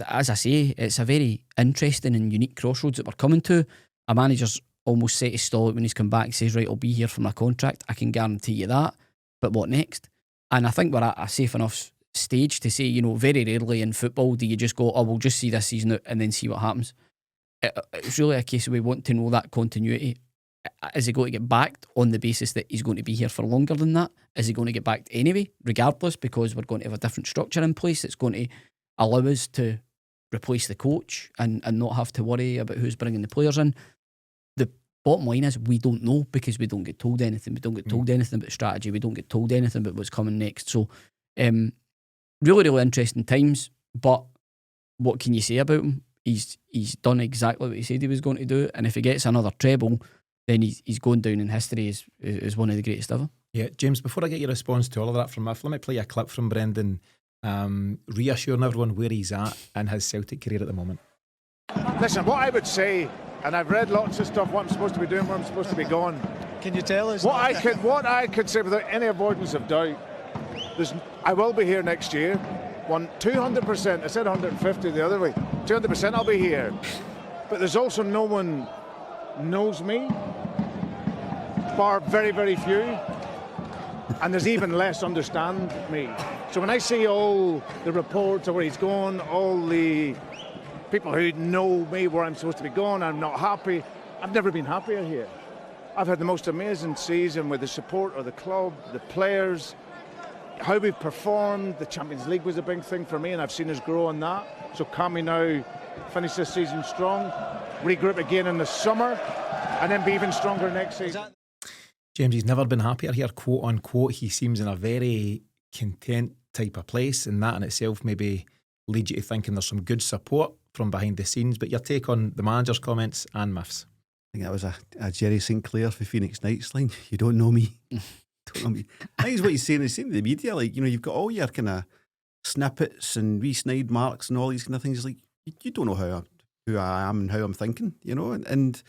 As I say, it's a very interesting and unique crossroads that we're coming to. A manager's almost set his stall when he's come back and says, right, I'll be here for my contract. I can guarantee you that. But what next? And I think we're at a safe enough stage to say, very rarely in football do you just go, we'll just see this season out and then see what happens. It's really a case of we want to know that continuity. Is he going to get backed on the basis that he's going to be here for longer than that? Is he going to get backed anyway, regardless, because we're going to have a different structure in place that's going to allow us to replace the coach and not have to worry about who's bringing the players in? The bottom line is we don't know, because we don't get told anything. We don't get told anything about strategy. We don't get told anything about what's coming next. So really, really interesting times. But what can you say about him? He's done exactly what he said he was going to do, and if he gets another treble, then he's going down in history as one of the greatest ever. Yeah, James, before I get your response to all of that from Miff, let me play a clip from Brendan reassuring everyone where he's at in his Celtic career at the moment. Listen, what I would say, and I've read lots of stuff, what I'm supposed to be doing, where I'm supposed to be going. Can you tell us? What I could say without any avoidance of doubt, I will be here next year. 200%. I said 150 the other way. 200% I'll be here. But there's also no one knows me, bar very, very few, and there's even less understand me. So when I see all the reports of where he's going, all the people who know me where I'm supposed to be going, I'm not happy. I've never been happier here. I've had the most amazing season with the support of the club, the players, how we've performed. The Champions League was a big thing for me, and I've seen us grow on that. So can we now finish this season strong, regroup again in the summer, and then be even stronger next season? James, he's never been happier here, quote unquote. He seems in a very content type of place, and that in itself maybe leads you to thinking there's some good support from behind the scenes. But your take on the manager's comments and Miff's? I think that was a Jerry St. Clair for Phoenix Knights line. You don't know me. Don't know me. I think it's what he's saying. He's saying to the media, like, you've got all your kind of snippets and re-snide marks and all these kind of things. Like, you don't know who I am and how I'm thinking, and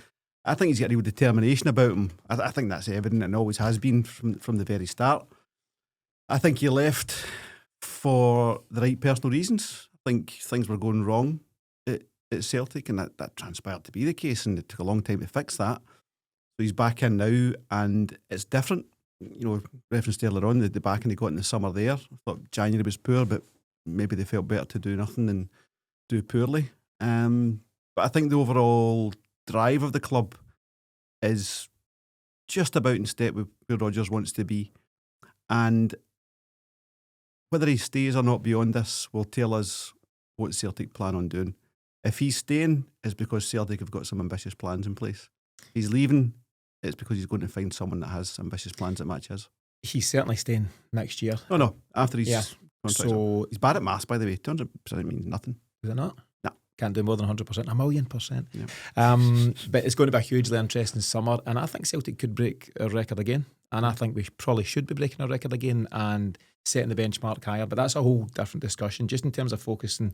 I think he's got real determination about him. I think that's evident and always has been from the very start. I think he left for the right personal reasons. I think things were going wrong at Celtic, and that transpired to be the case, and it took a long time to fix that. So he's back in now, and it's different. Reference earlier on, the backing they got in the summer there. I thought January was poor, but maybe they felt better to do nothing than do poorly. But I think the overall drive of the club is just about in step with where Rodgers wants to be. And whether he stays or not beyond this will tell us what Celtic plan on doing. If he's staying, it's because Celtic have got some ambitious plans in place. If he's leaving, it's because he's going to find someone that has ambitious plans that match his. He's certainly staying next year. Oh no, after he's contract. So he's bad at maths, by the way. 200% means nothing. Is it not? No. Can't do more than 100%, 1,000,000%. Yeah. But it's going to be a hugely interesting summer, and I think Celtic could break a record again, and I think we probably should be breaking a record again and setting the benchmark higher. But that's a whole different discussion. Just in terms of focusing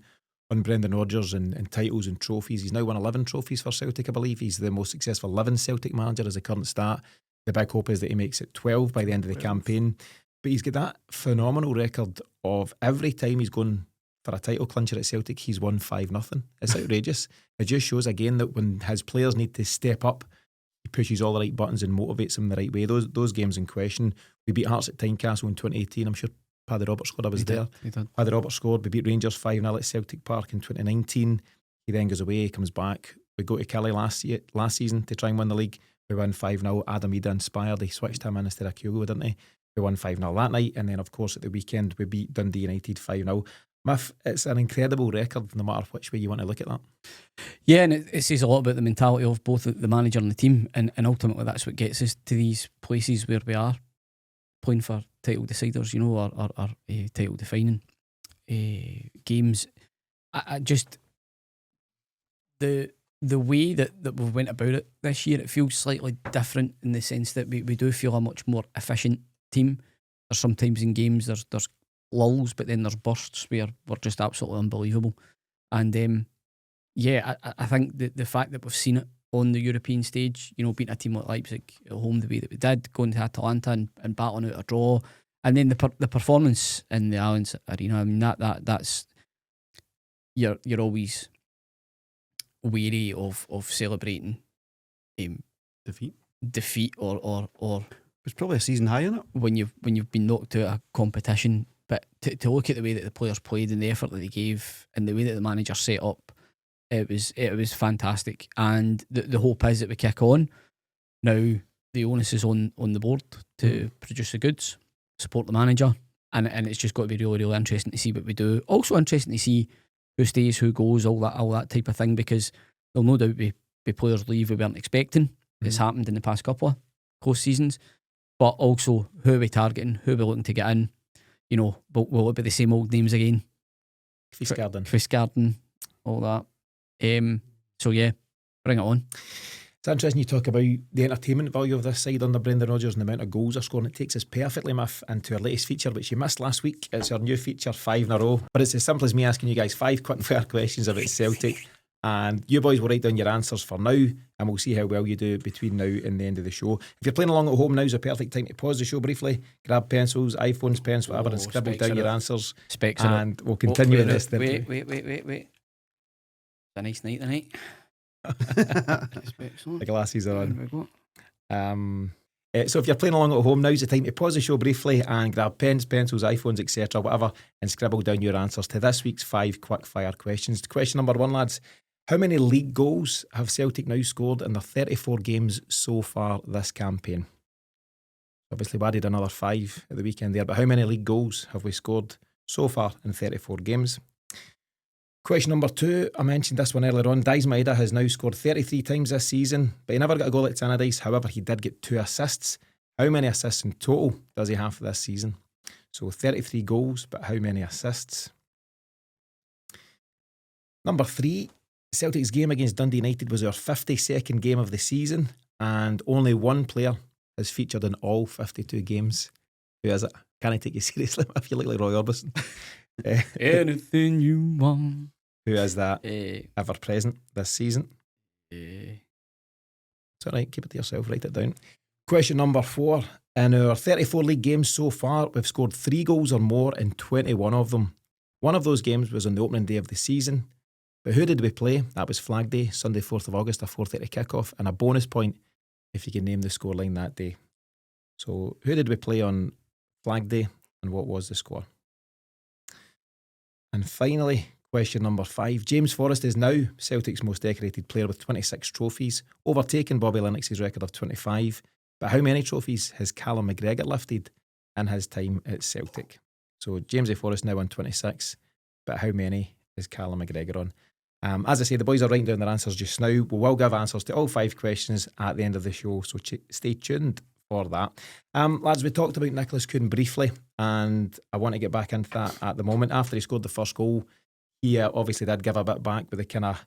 on Brendan Rodgers and titles and trophies, he's now won 11 trophies for Celtic, I believe. He's the most successful 11 Celtic manager as a current start. The big hope is that he makes it 12 by the end of the campaign. But he's got that phenomenal record of every time he's gone for a title clincher at Celtic, he's won 5-0. It's outrageous. It just shows again that when his players need to step up, he pushes all the right buttons and motivates them the right way. Those games in question, we beat Hearts at Tynecastle in 2018. I'm sure Paddy Roberts scored. I was there. Paddy Roberts scored. We beat Rangers 5-0 at Celtic Park in 2019. He then goes away, comes back. We go to Kelly last season to try and win the league. We won 5-0. Adam Maeda inspired. He switched him in instead of Kyogo, didn't he? We won 5-0 that night. And then, of course, at the weekend, we beat Dundee United 5-0. Miff, it's an incredible record no matter which way you want to look at that. Yeah, and it says a lot about the mentality of both the manager and the team, and ultimately that's what gets us to these places where we are playing for title deciders, or title defining games. I just the way that we went about it this year, it feels slightly different in the sense that we do feel a much more efficient team. There's sometimes in games there's lulls, but then there's bursts where we're just absolutely unbelievable. And I think the fact that we've seen it on the European stage, beating a team like Leipzig at home the way that we did, going to Atalanta and battling out a draw, and then the performance in the Allianz Arena. I mean that's you're always wary of celebrating defeat or it's probably a season high, isn't it? when you've been knocked out of a competition. But to look at the way that the players played and the effort that they gave and the way that the manager set up, it was fantastic. And the hope is that we kick on. Now the onus is on the board to produce the goods, support the manager, and it's just got to be really, really interesting to see what we do. Also interesting to see who stays, who goes, all that type of thing, because there'll no doubt be players leave we weren't expecting. It's happened in the past couple of close seasons. But also, who are we targeting? Who are we looking to get in? You know, but will it be the same old names again? Kvistgarden, all that. So yeah, bring it on. It's interesting you talk about the entertainment value of this side under Brendan Rodgers and the amount of goals they're scoring. It takes us perfectly, Miff, into our latest feature, which you missed last week. It's our new feature, 5 in a row. But it's as simple as me asking you guys 5 quick and fair questions about Celtic. And you boys will write down your answers for now, and we'll see how well you do between now and the end of the show. If you're playing along at home, now's a perfect time to pause the show briefly, grab pencils, iPhones, pens, whatever, and scribble down your answers. And we'll continue with this. Wait. It's a nice night tonight. The glasses are on. So if you're playing along at home, now's the time to pause the show briefly and grab pens, pencils, iPhones, etc., whatever, and scribble down your answers to this week's 5 quick fire questions. Question number 1, lads. How many league goals have Celtic now scored in their 34 games so far this campaign? Obviously, we added another 5 at the weekend there, but how many league goals have we scored so far in 34 games? Question number 2, I mentioned this one earlier on. Maeda has now scored 33 times this season, but he never got a goal at Tannadice. However, he did get 2 assists. How many assists in total does he have for this season? So 33 goals, but how many assists? Number 3, Celtic's game against Dundee United was our 52nd game of the season, and only one player has featured in all 52 games. Who is it? Can I take you seriously? I feel like Roy Orbison. Anything you want. Who is that ever present this season? It's alright, keep it to yourself, write it down. Question number 4. In our 34 league games so far, we've scored 3 goals or more in 21 of them. One of those games was on the opening day of the season. But who did we play? That was Flag Day, Sunday 4th of August, a 4:30 kickoff, and a bonus point if you can name the scoreline that day. So who did we play on Flag Day and what was the score? And finally, question number 5. James Forrest is now Celtic's most decorated player with 26 trophies, overtaking Bobby Lennox's record of 25. But how many trophies has Callum McGregor lifted in his time at Celtic? So James Forrest now on 26, but how many is Callum McGregor on? As I say, the boys are writing down their answers just now. We will give answers to all 5 questions at the end of the show, so stay tuned for that. Lads, we talked about Nicolas Kuhn briefly, and I want to get back into that at the moment. After he scored the first goal, he obviously did give a bit back with the kind of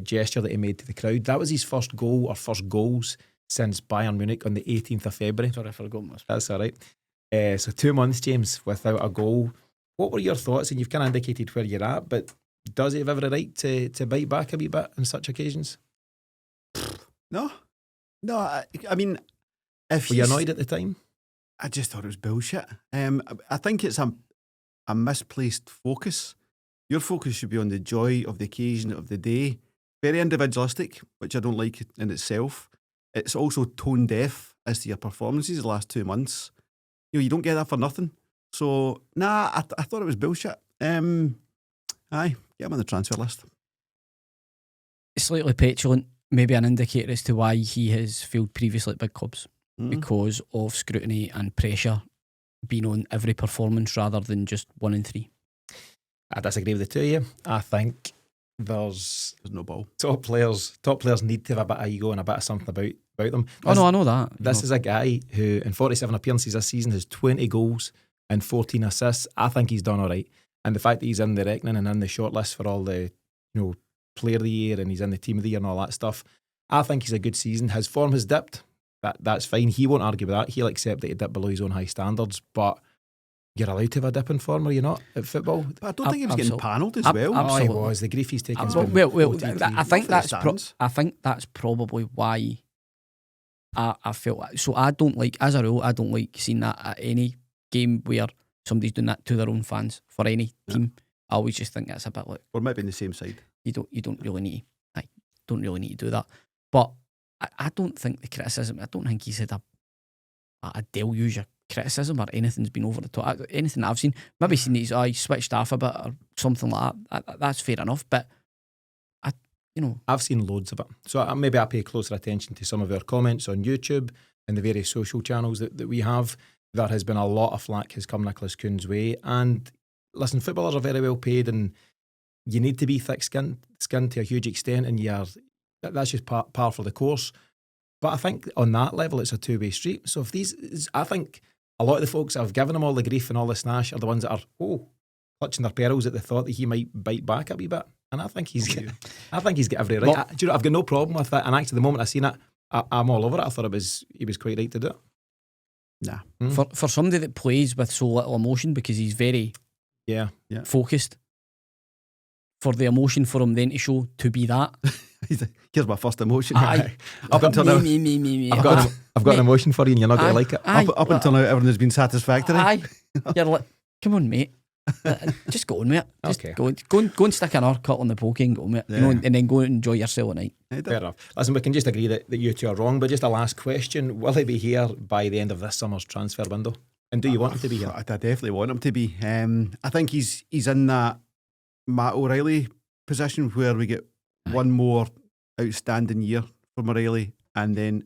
gesture that he made to the crowd. That was his first goal or first goals since Bayern Munich on the 18th of February. Sorry, I forgot. That's all right. So 2 months, James, without a goal. What were your thoughts? And you've kind of indicated where you're at, but does he have every right to bite back a wee bit on such occasions? No. I mean, if were you annoyed at the time? I just thought it was bullshit. I think it's a misplaced focus. Your focus should be on the joy of the occasion of the day. Very individualistic, which I don't like in itself. It's also tone deaf as to your performances the last 2 months. You don't get that for nothing. So, I thought it was bullshit. Aye, get him on the transfer list. Slightly petulant, maybe an indicator as to why he has failed previously at big clubs. Because of scrutiny and pressure being on every performance rather than just 1 in 3. I disagree with the two of you. I think there's no ball. Top players need to have a bit of ego and a bit of something about them. I know that. This is a guy who in 47 appearances this season has 20 goals and 14 assists. I think he's done all right. And the fact that he's in the reckoning and in the shortlist for all the player of the year and he's in the team of the year and all that stuff, I think he's a good season. His form has dipped. That's fine. He won't argue with that. He'll accept that he dipped below his own high standards, but you're allowed to have a dip in form, are you not, at football? But I don't think he was getting panelled as well. Absolutely. Oh, he was. The grief he's taken. I think that's probably why I felt like. So I don't like, as a rule, I don't like seeing that at any game where somebody's doing that to their own fans for any team. I always just think that's a bit like, or maybe on the same side. You don't really need to do that. But I don't think the criticism, I don't think he's had a deluge of criticism or anything's been over the top. Anything I've seen, maybe seen he's switched off a bit or something like that. That's fair enough, but I've seen loads of it. So maybe I pay closer attention to some of our comments on YouTube and the various social channels that we have. There has been a lot of flack has come Nicolas Kuhn's way. And listen, footballers are very well paid and you need to be thick-skinned to a huge extent, and that's just par for the course. But I think on that level, it's a two-way street. So I think a lot of the folks that have given him all the grief and all the snash are the ones that are clutching their pearls at the thought that he might bite back a wee bit. And I think he's got every right. Well, I've got no problem with that. And actually, the moment I seen it, I'm all over it. I thought he was quite right to do it. Nah. For somebody that plays with so little emotion, because he's very focused, for the emotion for him then to show to be that. Here's my first emotion. Up until now, I've got an emotion for you and you're not going to like it. Up until now, everything has been satisfactory. You're like, come on, mate. Just go on, mate. Just go and stick an cut on the pokey and go, mate. Yeah. And then go and enjoy yourself at night. Fair enough. Listen, we can just agree that you two are wrong, but just a last question. Will he be here by the end of this summer's transfer window? And do you want him to be here? I definitely want him to be. I think he's in that Matt O'Reilly position where we get one more outstanding year from O'Reilly, and then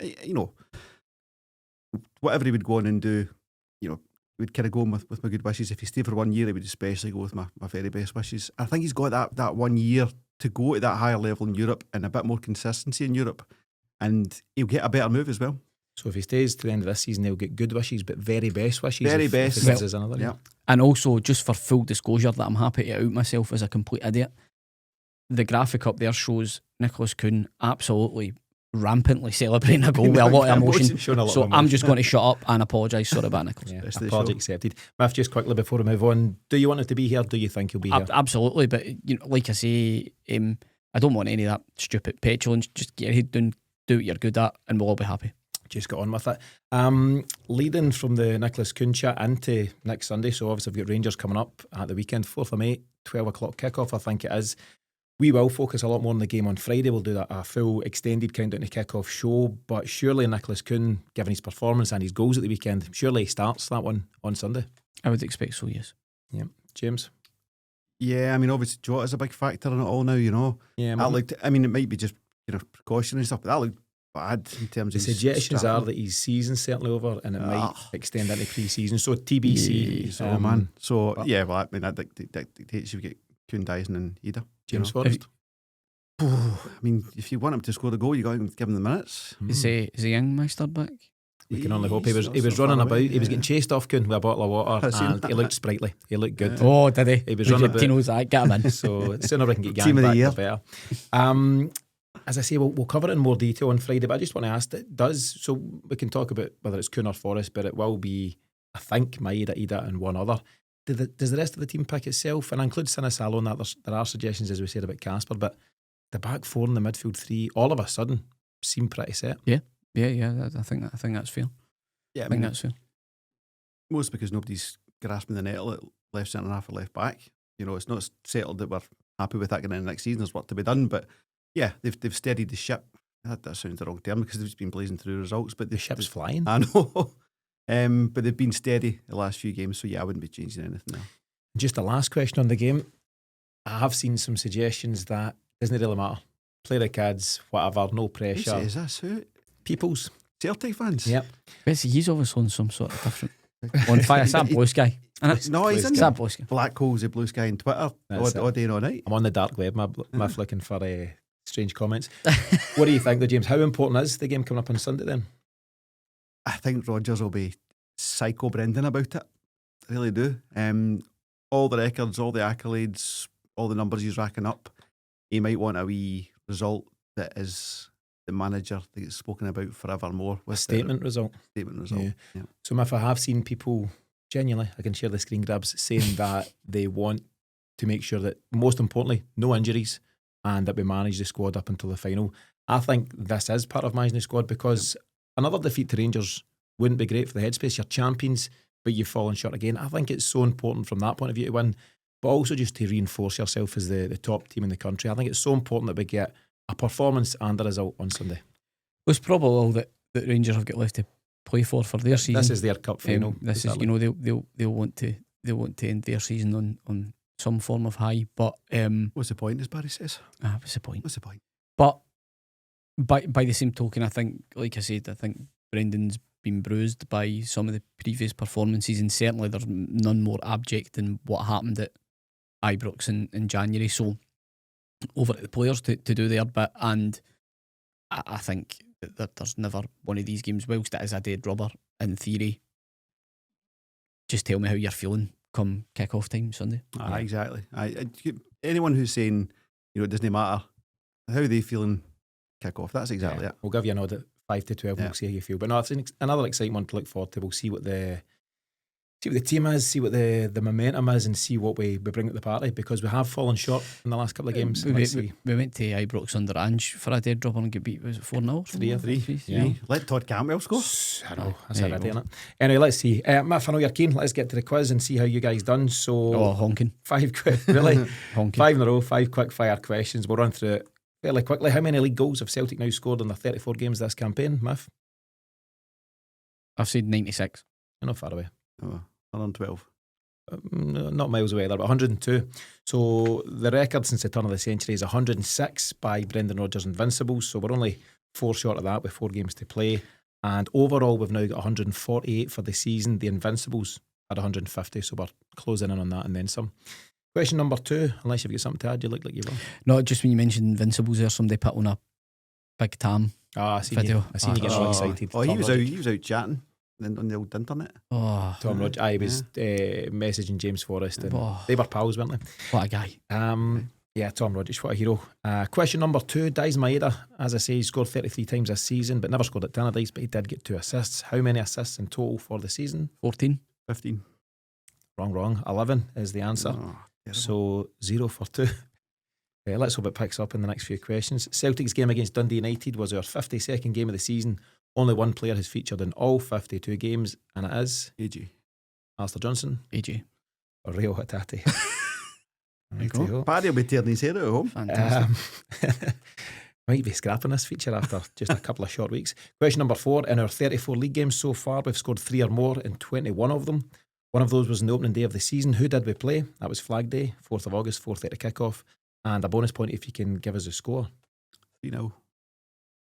whatever he would go on and do, we'd kind of go on with my good wishes. If he stayed for 1 year, he would especially go with my very best wishes. I think he's got that 1 year to go to that higher level in Europe and a bit more consistency in Europe, and he'll get a better move as well. So if he stays to the end of this season, he'll get good wishes, but very best wishes. Very best. If he misses another year. And also, just for full disclosure, that I'm happy to out myself as a complete idiot. The graphic up there shows Nicolas Kuhn absolutely rampantly celebrating a goal with a lot of emotion. So I'm just going to shut up and apologise. Sorry about Nicolas. Yeah, apology accepted. Math, just quickly before we move on, do you want him to be here? Do you think he'll be here? Absolutely, but like I say, I don't want any of that stupid petulance. Just get your head down, do what you're good at, and we'll all be happy. Just got on with it. Leading from the Nicolas Kuhn chat into next Sunday, so obviously we've got Rangers coming up at the weekend, 4th of May, 12 o'clock kickoff, I think it is. We will focus a lot more on the game on Friday. We'll do a full extended countdown to kick-off show, but surely Nicolas Kuhn, given his performance and his goals at the weekend, surely he starts that one on Sunday. I would expect so, yes. Yeah. James? Yeah, I mean, obviously Jota's a big factor in it all now, Yeah, it might be just precautionary stuff, but that looked bad in terms the of suggestions are that his season's certainly over and it might extend into pre-season. So TBC. Yeah, man. So that dictates you get Kuhn, Daizen and Maeda. James Forrest. I mean, if you want him to score the goal, you got to give him the minutes. Is the young Meister back? We can only hope. He was running about. He was getting chased off Kuhn with a bottle of water, and he looked sprightly. He looked good. Oh, did he? He was running about. Tino's that. Get him in. So the sooner we can get Gang back, the better. As I say, we'll cover it in more detail on Friday, but I just want to ask, so we can talk about whether it's Kuhn or Forrest, but it will be, I think, Maeda, and one other. Does the rest of the team pick itself? And I include Sinisalo in that. There are suggestions, as we said, about Casper, but the back four and the midfield three, all of a sudden, seem pretty set. Yeah. I think that's fair. Yeah, I think that's fair. Most because nobody's grasping the nettle at left centre half or left back. It's not settled that we're happy with that going into next season. There's work to be done, but yeah, they've steadied the ship. That sounds the wrong term because they've just been blazing through results, but the ship's flying. I know. But they've been steady the last few games, so yeah, I wouldn't be changing anything now. Just a last question on the game. I have seen some suggestions that doesn't really matter. Play the kids, whatever, no pressure. Who says this? Who? People's Celtic fans? Yep. Basically, he's obviously on some sort of different on fire. Sam Blue Sky. No, he's in Sam Blue Sky. Black holes of Blue Sky on Twitter all day and all night. I'm on the dark web, Math looking for strange comments. What do you think, though, James? How important is the game coming up on Sunday then? I think Rodgers will be psycho Brendan about it. I really do. All the records, all the accolades, all the numbers he's racking up, he might want a wee result that is the manager that gets spoken about forevermore. With Statement result. Yeah. So if I have seen people, genuinely, I can share the screen grabs, saying that they want to make sure that, most importantly, no injuries and that we manage the squad up until the final. I think this is part of managing the squad because another defeat to Rangers wouldn't be great for the headspace. You're champions, but you've fallen short again. I think it's so important from that point of view to win, but also just to reinforce yourself as the top team in the country. I think it's so important that we get a performance and a result on Sunday. It's probably all that Rangers have got left to play for their season. This is their cup final. This is, they'll want to end their season on some form of high. But what's the point, as Barry says? What's the point? But by the same token, I think, like I said, I think Brendan's been bruised by some of the previous performances, and certainly there's none more abject than what happened at Ibrox in January. So over to the players to do their bit, and I think that there's never one of these games, whilst it is a dead rubber in theory, just tell me how you're feeling come kick-off time Sunday. Exactly. Anyone who's saying, it doesn't matter how are they feeling kick-off, that's exactly it. We'll give you a nod at 5 to 12. We'll see how you feel. But no, it's another exciting one to look forward to. We'll see what the team is, see what the momentum is, and see what we bring at the party, because we have fallen short in the last couple of games. We went to Ibrox under Ange for a dead rubber and get beat. Was it 4-0? 3. Yeah. Let Todd Campbell score. I know, that's already, isn't it? Anyway, let's see. Miff, I know you're keen. Let's get to the quiz and see how you guys done. So, honking. 5 quick, really? Honking. 5 in a row, 5 quick fire questions. We'll run through it fairly quickly. How many league goals have Celtic now scored in their 34 games this campaign, Miff? I've said 96. You're not far away. 112. Not miles away there, but 102. So the record since the turn of the century is 106 by Brendan Rodgers' Invincibles. So we're only 4 short of that with 4 games to play. And overall, we've now got 148 for the season. The Invincibles at 150. So we're closing in on that and then some. Question number 2, unless you've got something to add, you look like you will. No, just when you mentioned Invincibles there, somebody put on a Big Tam video. I seen you getting all excited. He was out chatting on the old internet. Tom Rodgers. I was messaging James Forrest, and they were pals, weren't they? What a guy. Yeah, Tom Rodgers, what a hero. Question number 2, Daizen Maeda, as I say, he scored 33 times this season, but never scored at Tannadice, but he did get 2 assists. How many assists in total for the season? 14. 15. Wrong. 11 is the answer. So 0 for 2. Let's hope it picks up in the next few questions. Celtic's game against Dundee United was our 52nd game of the season. Only one player has featured in all 52 games, and it is AJ. Alistair Johnson. AJ. Or Rio Hatate. Paddy will be tearing his hair out at home. Fantastic. Might be scrapping this feature after just a couple of short weeks. Question number 4. In our 34 league games so far, we've scored 3 or more in 21 of them. One of those was on the opening day of the season. Who did we play? That was Flag Day, 4th of August, 4:30 kickoff. And a bonus point if you can give us a score. 3-0.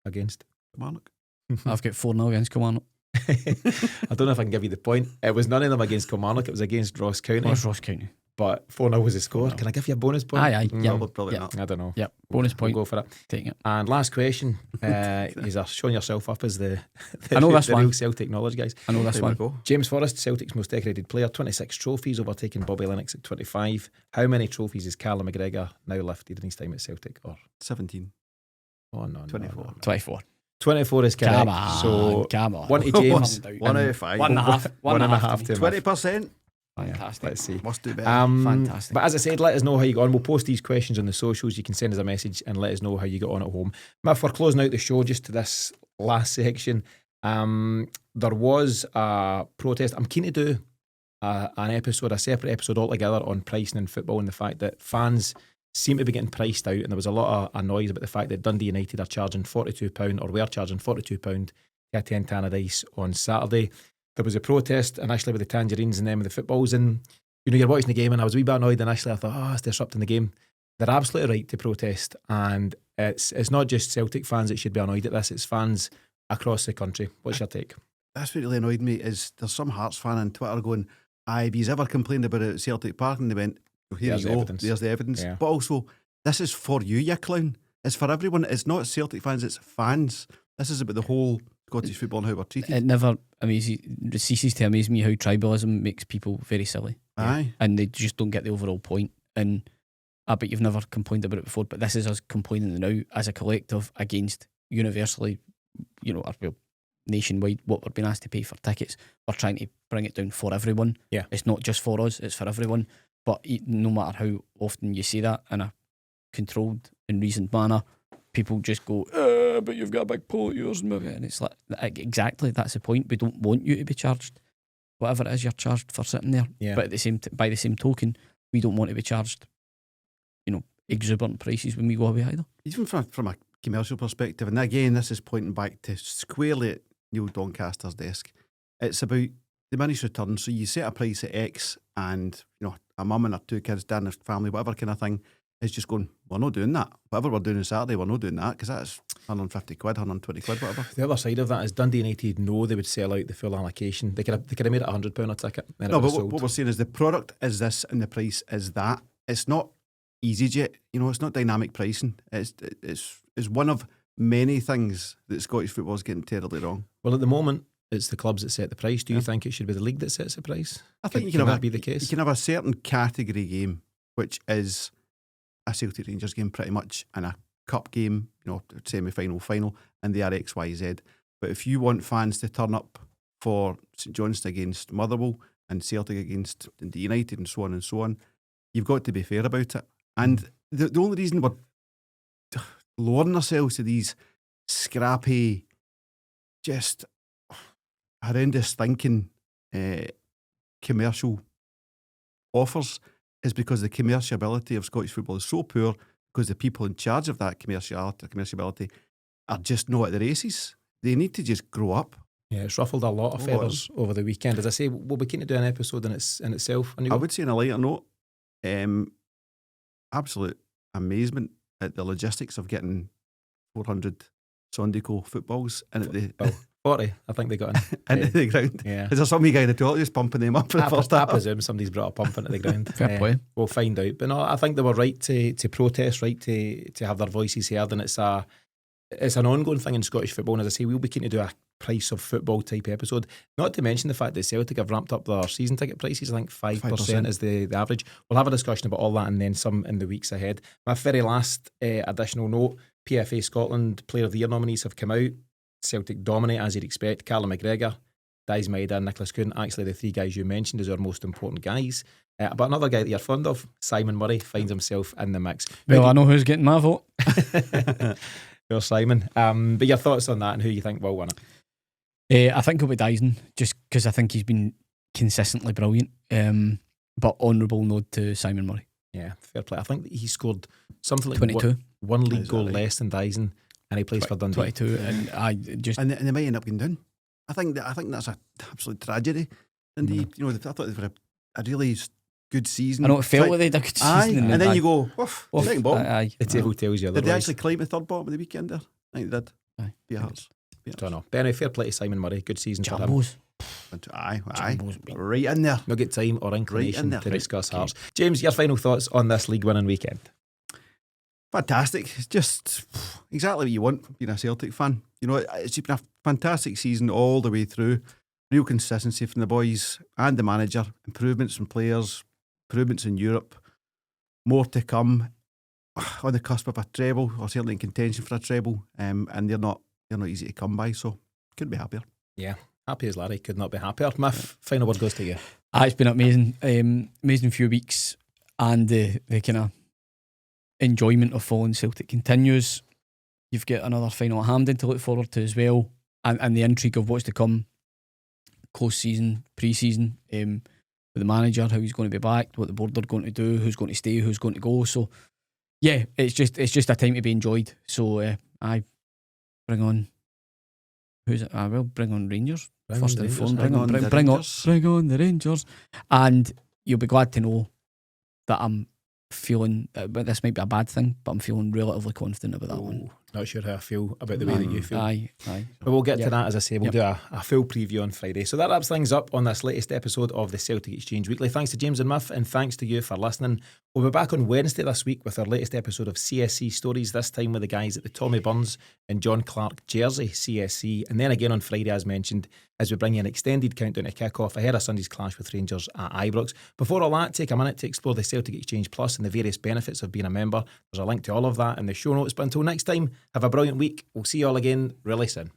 Against Kilmarnock. I've got 4-0 against Kilmarnock. I don't know if I can give you the point. It was none of them against Kilmarnock. It was against Ross County. Ross County. But 4-0 was the score. Can I give you a bonus point? Aye. Probably not. I don't know. Yep. Bonus point. We'll go for it. Taking it. And last question. You're showing yourself up as the I know this one. real Celtic knowledge, guys. I know this one. James Forrest, Celtic's most decorated player, 26 trophies, overtaking Bobby Lennox at 25. How many trophies has Callum McGregor now lifted in his time at Celtic? Or 17. Oh, no. 24. No. 24. 24 is correct. Come on. 1 to James. 1 out of 5. 1.5 to 20%. Fantastic. Let's see. Must do better. Fantastic. But as I said, let us know how you got on. We'll post these questions on the socials. You can send us a message and let us know how you got on at home. Miff, we're closing out the show just to this last section. There was a protest. I'm keen to do a separate episode altogether on pricing in football and the fact that fans seem to be getting priced out, and there was a lot of noise about the fact that Dundee United are charging £42 or were charging £42 to attend Tannadice on Saturday. There was a protest initially with the Tangerines and them with the footballs, and you're watching the game, and I was a wee bit annoyed initially. I thought, it's disrupting the game. They're absolutely right to protest, and it's not just Celtic fans that should be annoyed at this, it's fans across the country. What's your take? That's what really annoyed me, is there's some Hearts fan on Twitter going, have you ever complained about it at Celtic Park? And they went, there's the evidence. Yeah. But also, this is for you clown. It's for everyone. It's not Celtic fans, it's fans. This is about the whole Scottish football and how we're treated. It never ceases to amaze me how tribalism makes people very silly. Aye. And they just don't get the overall point. And I bet you've never complained about it before, but this is us complaining now as a collective against universally, nationwide, what we're being asked to pay for tickets. We're trying to bring it down for everyone. Yeah. It's not just for us, it's for everyone. But no matter how often you say that in a controlled and reasoned manner, people just go, but you've got a big pool at yours. And it's like, exactly, that's the point. We don't want you to be charged whatever it is you're charged for sitting there. Yeah. But by the same token, we don't want to be charged, exuberant prices when we go away either. Even from a commercial perspective, and again, this is pointing back to squarely at Neil Doncaster's desk. It's about diminished returns. So you set a price at X, and a mum and her 2 kids, down their family, whatever kind of thing, is just going, we're not doing that. Whatever we're doing on Saturday, we're not doing that, because that's 150 quid, 120 quid, whatever. The other side of that is Dundee United know they would sell out the full allocation. They could have made it £100 a ticket. No, but what we're saying is the product is this and the price is that. It's not EasyJet, it's not dynamic pricing. It's one of many things that Scottish football is getting terribly wrong. Well, at the moment, it's the clubs that set the price. Do you think it should be the league that sets the price? I think can that be the case? You can have a certain category game, which is a Celtic Rangers game pretty much, and a cup game, semi-final, final, and they are XYZ. But if you want fans to turn up for St Johnstone against Motherwell and Celtic against Dundee United and so on, you've got to be fair about it. And the only reason we're lowering ourselves to these scrappy, just horrendous thinking commercial offers is because the commerciality of Scottish football is so poor, because the people in charge of that commerciality are just not at the races. They need to just grow up. Yeah, it's ruffled a lot of feathers over the weekend. As I say, we'll be keen to do an episode in itself. I would say on a lighter note, absolute amazement at the logistics of getting 400 Sondico footballs in at the 40, I think they got into the ground. Yeah. Is there some guy in the toilet just pumping them up for the first half? I presume somebody's brought a pump into the ground. Fair play. We'll find out. But no, I think they were right to protest, right to have their voices heard, and it's an ongoing thing in Scottish football. And as I say, we'll be keen to do a price of football type episode. Not to mention the fact that Celtic have ramped up their season ticket prices. I think 5% is the average. We'll have a discussion about all that and then some in the weeks ahead. My very last additional note, PFA Scotland Player of the Year nominees have come out. Celtic dominate, as you'd expect. Callum McGregor, Daizen, Maeda and Nicolas Kuhn. Actually, the 3 guys you mentioned is our most important guys. But another guy that you're fond of, Simon Murray, finds himself in the mix. Well, I know who's getting my vote. Well, Simon. But your thoughts on that and who you think will win it? I think it'll be Daizen, just because I think he's been consistently brilliant. But honourable nod to Simon Murray. Yeah, fair play. I think he scored something like 22. One league goal less than Daizen, and he plays for Dundee. 22, and they might end up going down. I think that's an absolute tragedy. Dundee, I thought they were a really good season. I know it felt like they had a good season, and then you go, second bottom. The table tells you otherwise. Did they actually climb the third bottom of the weekend there? I think they did. Be Hearts. Don't know. But anyway, fair play to Simon Murray. Good season for him. Jambos. Aye. Right in there. No get time or inclination to discuss Okay. Hearts. James, your final thoughts on this league winning weekend? Fantastic. It's just exactly what you want from being a Celtic fan. It's been a fantastic season all the way through. Real consistency from the boys and the manager. Improvements from players. Improvements in Europe. More to come. On the cusp of a treble, or certainly in contention for a treble. And they're not easy to come by, so couldn't be happier. Yeah, happy as Larry, could not be happier. My final word goes to you. It's been amazing. Amazing few weeks, and the kind of enjoyment of following Celtic continues. You've got another final at Hampden to look forward to as well, and the intrigue of what's to come. Close season, pre-season, with the manager, how he's going to be backed, what the board are going to do, who's going to stay, who's going to go. So yeah, it's just a time to be enjoyed. So I bring on. Who's it? I will bring on Rangers. First and foremost, bring on the Rangers, and you'll be glad to know that I'm feeling. But this might be a bad thing, but I'm feeling relatively confident about that one. Not sure how I feel about the way that you feel. Aye. But we'll get to that, as I say. We'll do a full preview on Friday. So that wraps things up on this latest episode of the Celtic Exchange Weekly. Thanks to James and Muff, and thanks to you for listening. We'll be back on Wednesday this week with our latest episode of CSC Stories, this time with the guys at the Tommy Burns and John Clark jersey CSC. And then again on Friday, as mentioned, as we bring you an extended countdown to kick-off ahead of Sunday's clash with Rangers at Ibrox. Before all that, take a minute to explore the Celtic Exchange Plus and the various benefits of being a member. There's a link to all of that in the show notes. But until next time, have a brilliant week. We'll see you all again really soon.